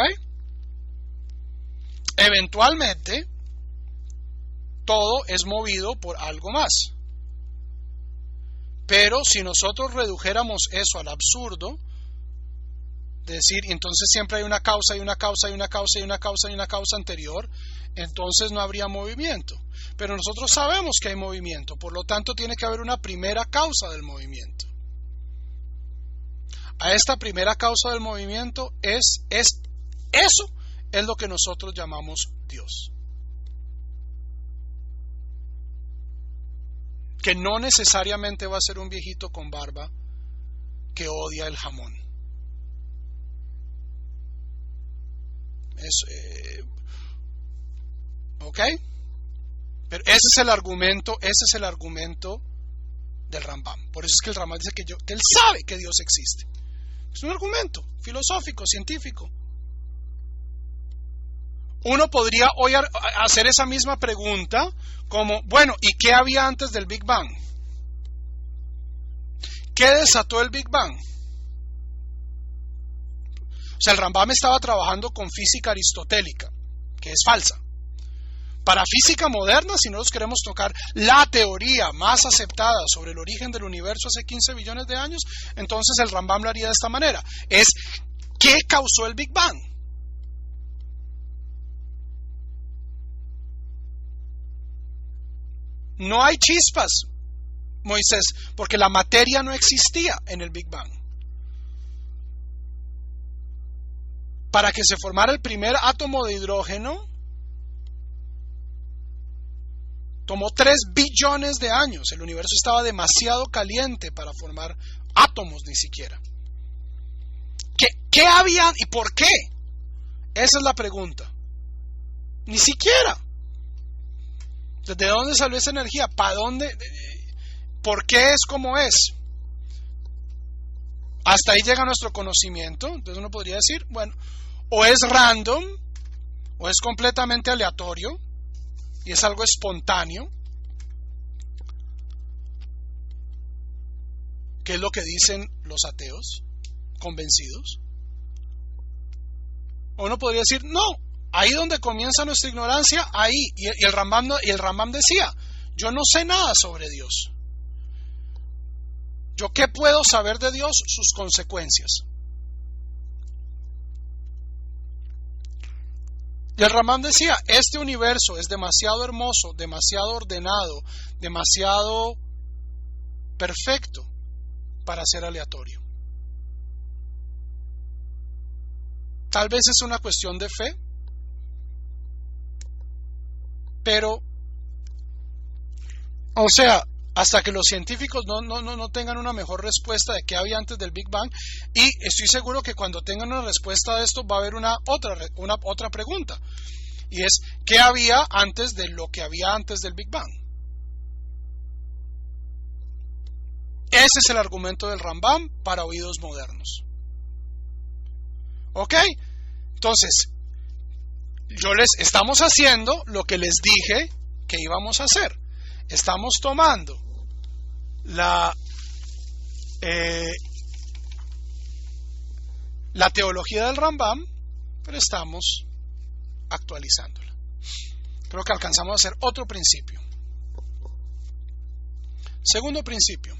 Eventualmente, todo es movido por algo más. Pero si nosotros redujéramos eso al absurdo, de decir, entonces siempre hay una causa y una causa y una causa y una causa y una causa anterior, entonces no habría movimiento. Pero nosotros sabemos que hay movimiento, por lo tanto tiene que haber una primera causa del movimiento. A esta primera causa del movimiento eso es lo que nosotros llamamos Dios. Que no necesariamente va a ser un viejito con barba que odia el jamón. ¿Ok? Pero ese es el argumento del Rambam. Por eso es que el Rambam dice que él sabe que Dios existe. Es un argumento filosófico, científico. Uno podría hoy hacer esa misma pregunta como, bueno, ¿y qué había antes del Big Bang? ¿Qué desató el Big Bang? O sea, el Rambam estaba trabajando con física aristotélica, que es falsa. Para física moderna, si nosotros queremos tocar la teoría más aceptada sobre el origen del universo hace 15 billones de años, entonces el Rambam lo haría de esta manera. Es, ¿qué causó el Big Bang? No hay chispas, Moisés, porque la materia no existía en el Big Bang. Para que se formara el primer átomo de hidrógeno, tomó 3 billones de años. El universo estaba demasiado caliente para formar átomos ni siquiera. ¿Qué había y por qué? Esa es la pregunta. Ni siquiera. ¿De dónde salió esa energía? ¿Para dónde? ¿Por qué es como es? Hasta ahí llega nuestro conocimiento. Entonces uno podría decir, bueno, o es random, o es completamente aleatorio, y es algo espontáneo, que es lo que dicen los ateos convencidos. O uno podría decir, no, ahí donde comienza nuestra ignorancia, ahí, y el Rambam decía, yo no sé nada sobre Dios. ¿Yo qué puedo saber de Dios? Sus consecuencias. Y el Rambam decía, este universo es demasiado hermoso, demasiado ordenado, demasiado perfecto para ser aleatorio. Tal vez es una cuestión de fe, pero, o sea, hasta que los científicos no tengan una mejor respuesta de qué había antes del Big Bang, y estoy seguro que cuando tengan una respuesta de esto va a haber una otra pregunta, y es, ¿qué había antes de lo que había antes del Big Bang? Ese es el argumento del Rambam para oídos modernos. ¿Ok? Entonces, estamos haciendo lo que les dije que íbamos a hacer. Estamos tomando la teología del Rambam, pero estamos actualizándola. Creo que alcanzamos a hacer otro principio. Segundo principio.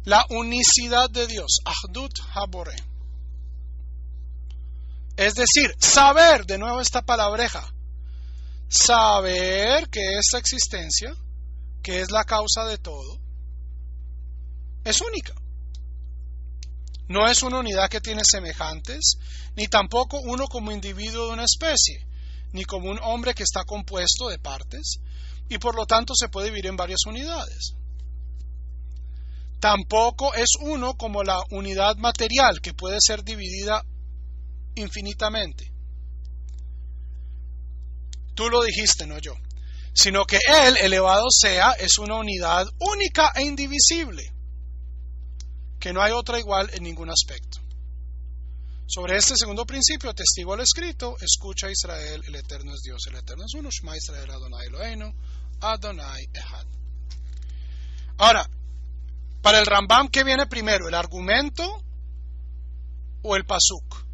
La unicidad de Dios, Ahdut Habore. Es decir, saber, de nuevo esta palabreja, saber que esta existencia, que es la causa de todo, es única. No es una unidad que tiene semejantes, ni tampoco uno como individuo de una especie, ni como un hombre que está compuesto de partes, y por lo tanto se puede dividir en varias unidades. Tampoco es uno como la unidad material, que puede ser dividida infinitamente. Tú lo dijiste, no yo. Sino que Él, elevado sea, es una unidad única e indivisible, que no hay otra igual en ningún aspecto. Sobre este segundo principio, testigo al escrito, escucha Israel, el Eterno es Dios, el Eterno es uno, Shema Israel, Adonai Eloheinu, Adonai Echad. Ahora, para el Rambam, ¿qué viene primero, el argumento o el pasuk?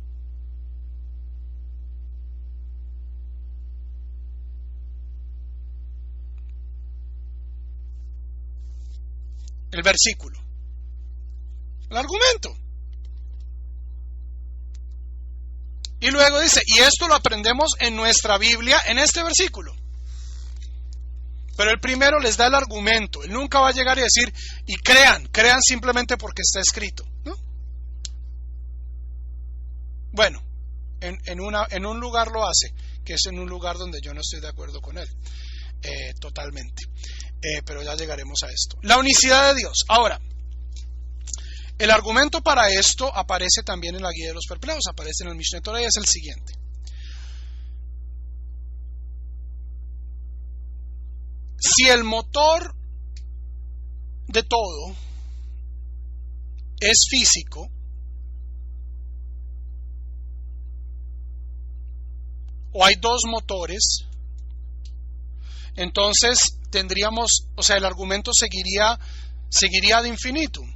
El versículo. El argumento. Y luego dice, y esto lo aprendemos en nuestra Biblia, en este versículo. Pero el primero les da el argumento. Él nunca va a llegar y decir, y crean simplemente porque está escrito, ¿no? Bueno, en un lugar lo hace, que es en un lugar donde yo no estoy de acuerdo con él, totalmente. Pero ya llegaremos a esto. La unicidad de Dios. Ahora, el argumento para esto aparece también en la Guía de los Perplejos, aparece en el Mishneh Torah y es el siguiente. Si el motor de todo es físico, o hay dos motores, entonces tendríamos, o sea, el argumento seguiría ad infinitum,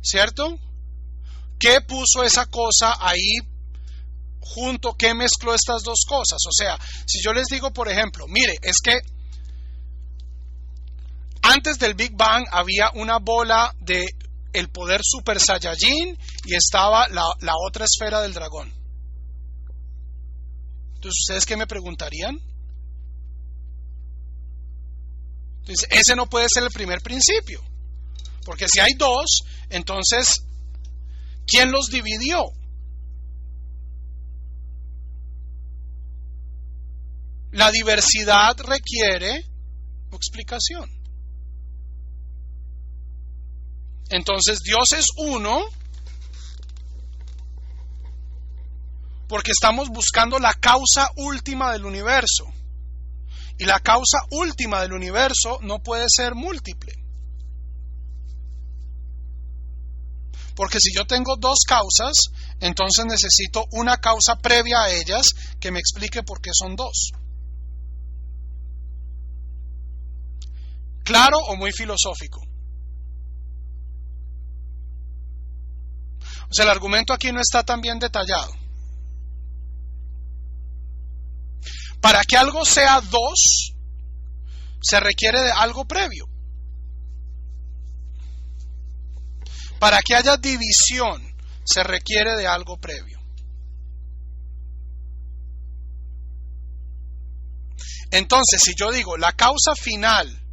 ¿cierto? ¿Qué puso esa cosa ahí junto? ¿Qué mezcló estas dos cosas? O sea, si yo les digo, por ejemplo, mire, es que antes del Big Bang había una bola de el poder Super Saiyajin y estaba la otra esfera del dragón. Entonces, ¿ustedes qué me preguntarían? Entonces, ese no puede ser el primer principio. Porque si hay dos, entonces, ¿quién los dividió? La diversidad requiere explicación. Entonces, Dios es uno porque estamos buscando la causa última del universo. Y la causa última del universo no puede ser múltiple. Porque si yo tengo dos causas, entonces necesito una causa previa a ellas que me explique por qué son dos. ¿Claro o muy filosófico? O sea, el argumento aquí no está tan bien detallado. Para que algo sea dos, se requiere de algo previo. Para que haya división, se requiere de algo previo. Entonces, si yo digo la causa final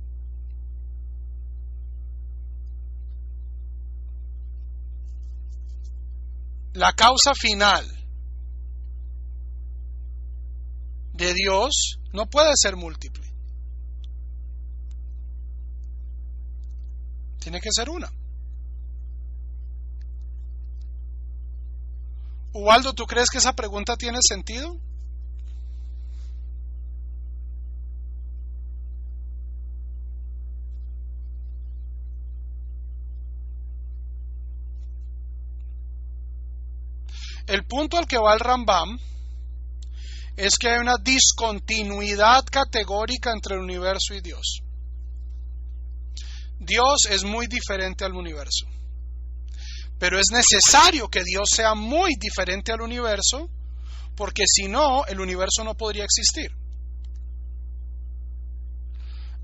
de Dios no puede ser múltiple. Tiene que ser una. Ubaldo, ¿tú crees que esa pregunta tiene sentido? El punto al que va el Rambam es que hay una discontinuidad categórica entre el universo y Dios. Dios es muy diferente al universo. Pero es necesario que Dios sea muy diferente al universo, porque si no, el universo no podría existir.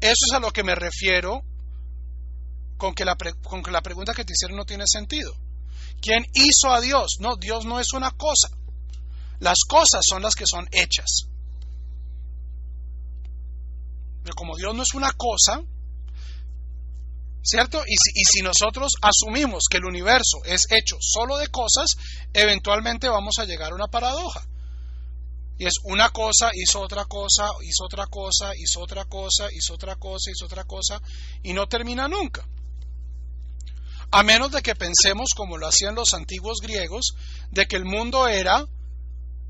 Eso es a lo que me refiero con que la pregunta que te hicieron no tiene sentido. ¿Quién hizo a Dios? No, Dios no es una cosa. Las cosas son las que son hechas. Pero como Dios no es una cosa, ¿cierto? Y si nosotros asumimos que el universo es hecho solo de cosas, eventualmente vamos a llegar a una paradoja. Y es una cosa, hizo otra cosa, hizo otra cosa, hizo otra cosa, hizo otra cosa, hizo otra cosa, y no termina nunca. A menos de que pensemos, como lo hacían los antiguos griegos, de que el mundo era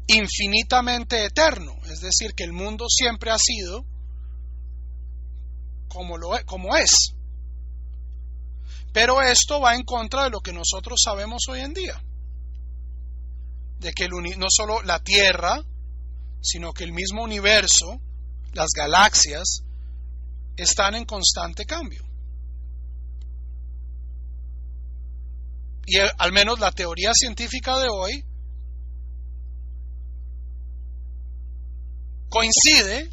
infinitamente eterno, es decir, que el mundo siempre ha sido como es. Pero esto va en contra de lo que nosotros sabemos hoy en día, de que no solo la Tierra, sino que el mismo universo, las galaxias, están en constante cambio. Y al menos la teoría científica de hoy coincide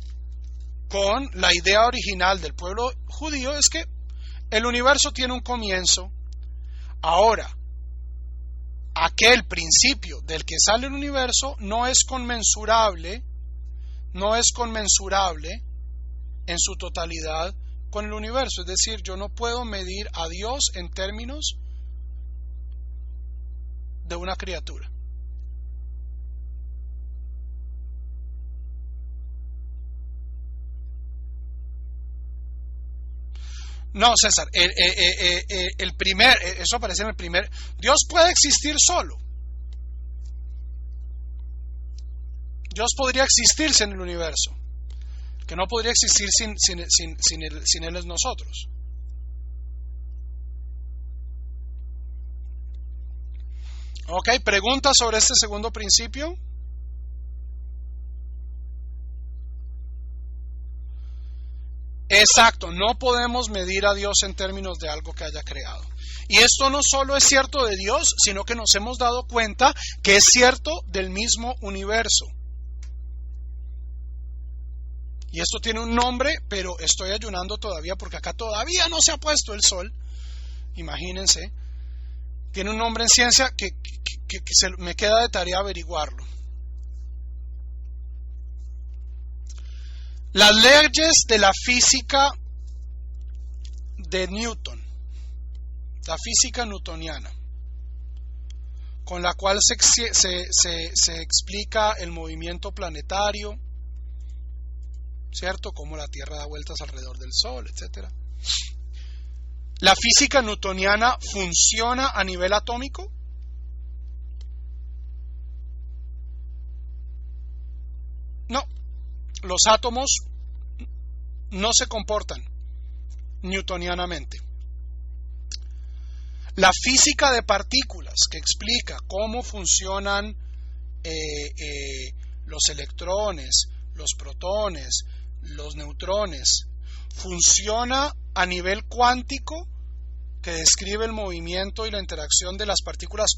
con la idea original del pueblo judío, es que el universo tiene un comienzo. Ahora, aquel principio del que sale el universo no es conmensurable en su totalidad con el universo. Es decir, yo no puedo medir a Dios en términos de una criatura. No, César, eso aparece en el primer. Dios puede existir solo. Dios podría existirse en el universo. Que no podría existir sin Él es nosotros. Ok, ¿preguntas sobre este segundo principio? Exacto, no podemos medir a Dios en términos de algo que haya creado. Y esto no solo es cierto de Dios, sino que nos hemos dado cuenta que es cierto del mismo universo. Y esto tiene un nombre, pero estoy ayunando todavía porque acá todavía no se ha puesto el sol. Imagínense. Tiene un nombre en ciencia que me queda de tarea averiguarlo. Las leyes de la física de Newton, la física newtoniana, con la cual se explica el movimiento planetario, ¿cierto? Cómo la Tierra da vueltas alrededor del Sol, etc. ¿La física newtoniana funciona a nivel atómico? No, los átomos no se comportan newtonianamente. La física de partículas, que explica cómo funcionan los electrones, los protones, los neutrones, funciona a nivel cuántico, que describe el movimiento y la interacción de las partículas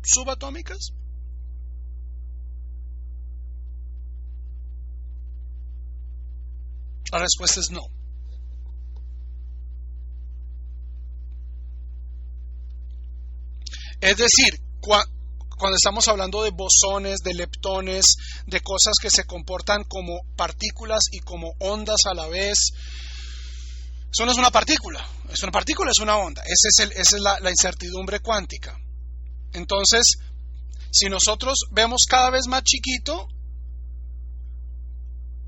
subatómicas. La respuesta es no. Es decir, cuando estamos hablando de bosones, de leptones, de cosas que se comportan como partículas y como ondas a la vez, eso no es una partícula. Es una partícula, es una onda. Esa es la incertidumbre cuántica. Entonces, si nosotros vemos cada vez más chiquito,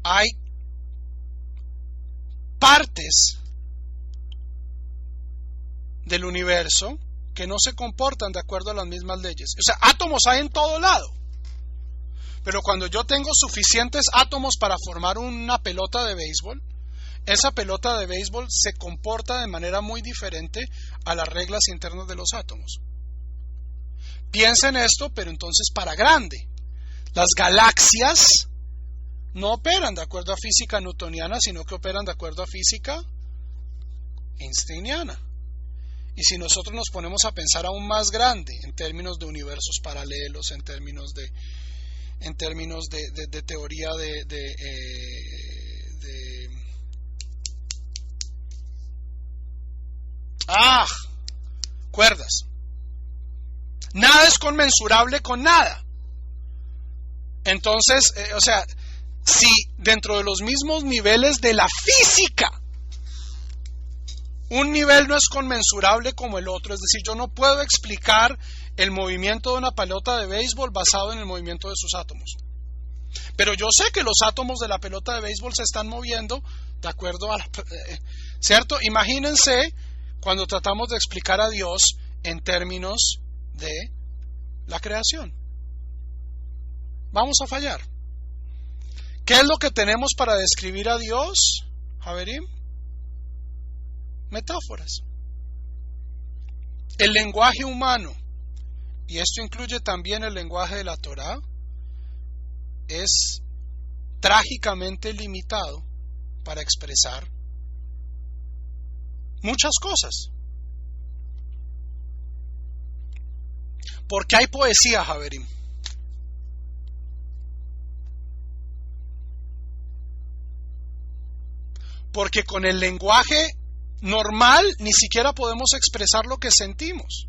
hay partes del universo que no se comportan de acuerdo a las mismas leyes. O sea, átomos hay en todo lado. Pero cuando yo tengo suficientes átomos para formar una pelota de béisbol, esa pelota de béisbol se comporta de manera muy diferente a las reglas internas de los átomos. Piensa en esto, pero entonces para grande. Las galaxias no operan de acuerdo a física newtoniana, sino que operan de acuerdo a física einsteiniana. Y si nosotros nos ponemos a pensar aún más grande, en términos de universos paralelos, en términos de teoría Ah, cuerdas. Nada es conmensurable con nada. Entonces, si dentro de los mismos niveles de la física, un nivel no es conmensurable como el otro, es decir, yo no puedo explicar el movimiento de una pelota de béisbol basado en el movimiento de sus átomos. Pero yo sé que los átomos de la pelota de béisbol se están moviendo de acuerdo a ¿cierto? Imagínense cuando tratamos de explicar a Dios en términos de la creación. Vamos a fallar. ¿Qué es lo que tenemos para describir a Dios, Javerim? Metáforas. El lenguaje humano, y esto incluye también el lenguaje de la Torá, es trágicamente limitado para expresar muchas cosas. Porque hay poesía, Javerim. Porque con el lenguaje normal ni siquiera podemos expresar lo que sentimos.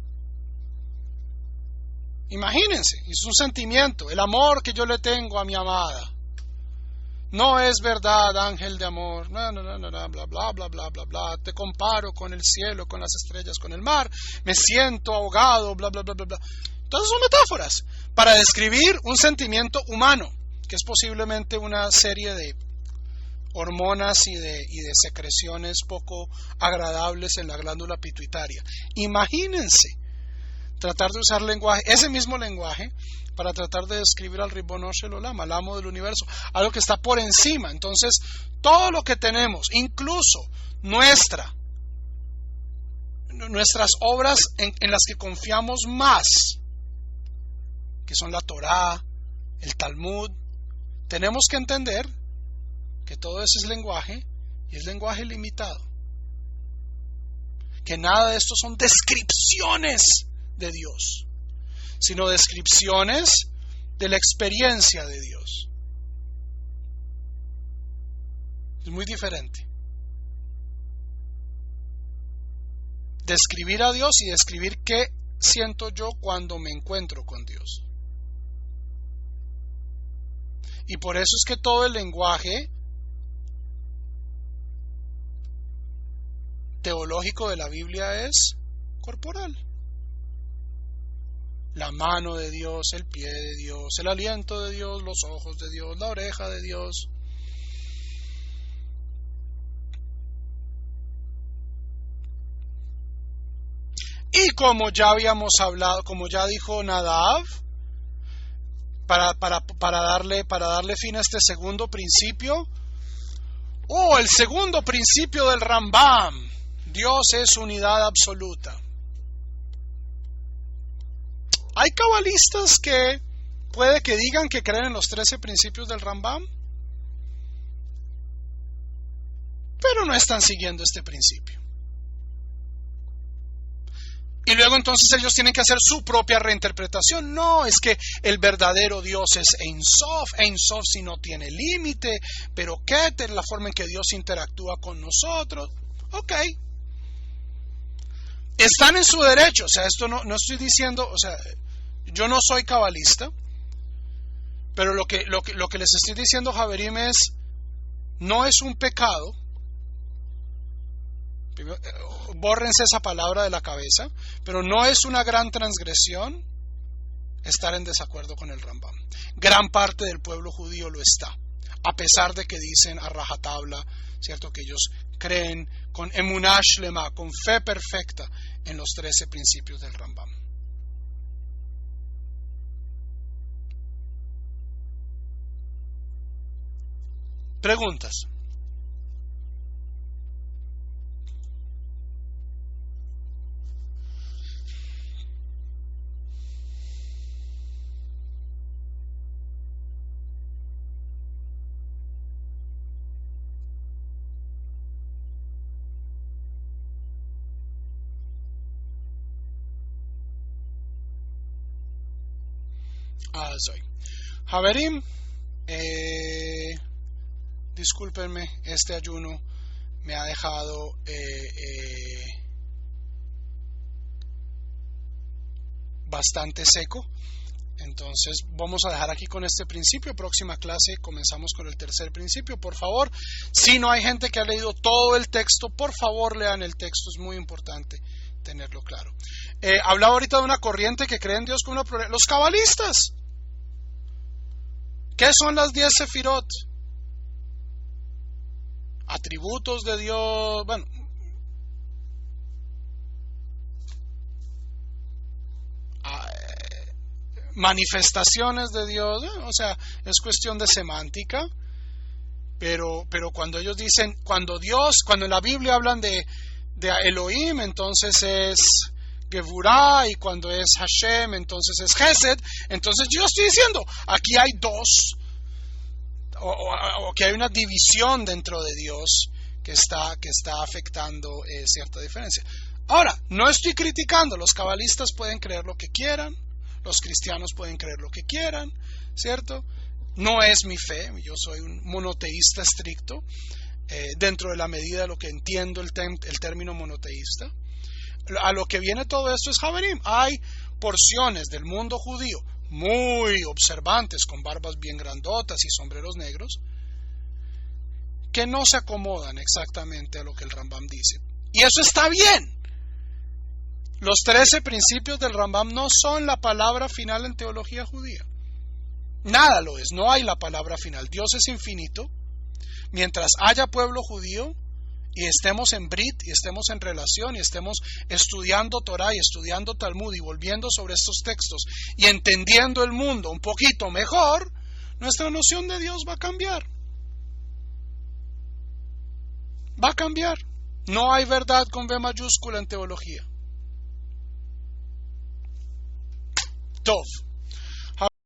Imagínense, es un sentimiento, el amor que yo le tengo a mi amada. No es verdad, ángel de amor, no, bla, bla, bla, bla, bla, bla. Te comparo con el cielo, con las estrellas, con el mar. Me siento ahogado, bla, bla, bla, bla, bla. Todas son metáforas para describir un sentimiento humano, que es posiblemente una serie de hormonas y de secreciones poco agradables en la glándula pituitaria. Imagínense tratar de usar lenguaje, ese mismo lenguaje, para tratar de describir al Ribono Shel Olam, al amo del universo, algo que está por encima. Entonces, todo lo que tenemos, incluso nuestras obras en las que confiamos más, que son la Torá, el Talmud, tenemos que entender que todo eso es lenguaje, y es lenguaje limitado. Que nada de esto son descripciones de Dios, sino descripciones de la experiencia de Dios. Es muy diferente. Describir a Dios y describir qué siento yo cuando me encuentro con Dios. Y por eso es que todo el lenguaje teológico de la Biblia es corporal. La mano de Dios, el pie de Dios, el aliento de Dios, los ojos de Dios, la oreja de Dios. Y como ya habíamos hablado, como ya dijo Nadav, para darle fin a este segundo principio, el segundo principio del Rambam, Dios es unidad absoluta. Hay cabalistas que puede que digan que creen en los 13 principios del Rambam, pero no están siguiendo este principio. Y luego entonces ellos tienen que hacer su propia reinterpretación. No, es que el verdadero Dios es Ein Sof si no tiene límite, pero Keter, la forma en que Dios interactúa con nosotros. Ok. Están en su derecho, esto no estoy diciendo, yo no soy cabalista, pero lo que les estoy diciendo, Javerim, no es un pecado, bórrense esa palabra de la cabeza, pero no es una gran transgresión estar en desacuerdo con el Rambam. Gran parte del pueblo judío lo está, a pesar de que dicen a rajatabla, ¿cierto? Que ellos creen con emuná shlema, con fe perfecta, en los 13 principios del Rambam. Preguntas. Javerim, discúlpenme, este ayuno me ha dejado bastante seco. Entonces vamos a dejar aquí con este principio. Próxima clase comenzamos con el tercer principio. Por favor, si no hay gente que ha leído todo el texto, por favor lean el texto, es muy importante tenerlo claro. Hablaba ahorita de una corriente que cree en Dios como los cabalistas. ¿Qué son las 10 sefirot? Atributos de Dios, bueno, manifestaciones de Dios, o sea, es cuestión de semántica, pero cuando ellos dicen, cuando en la Biblia hablan de Elohim, entonces es Gevurah, y cuando es Hashem, entonces es Gesed. Entonces yo estoy diciendo, aquí hay dos, o que hay una división dentro de Dios que está afectando cierta diferencia. Ahora, no estoy criticando, los cabalistas pueden creer lo que quieran, los cristianos pueden creer lo que quieran, ¿cierto? No es mi fe, yo soy un monoteísta estricto, dentro de la medida de lo que entiendo el término monoteísta. A lo que viene todo esto es Javerim. Hay porciones del mundo judío muy observantes, con barbas bien grandotas y sombreros negros, que no se acomodan exactamente a lo que el Rambam dice. Y eso está bien. Los 13 principios del Rambam no son la palabra final en teología judía. Nada lo es, no hay la palabra final. Dios es infinito. Mientras haya pueblo judío y estemos en Brit y estemos en relación y estemos estudiando Torah y estudiando Talmud y volviendo sobre estos textos y entendiendo el mundo un poquito mejor, nuestra noción de Dios va a cambiar. Va a cambiar. No hay verdad con B mayúscula en teología. Tov.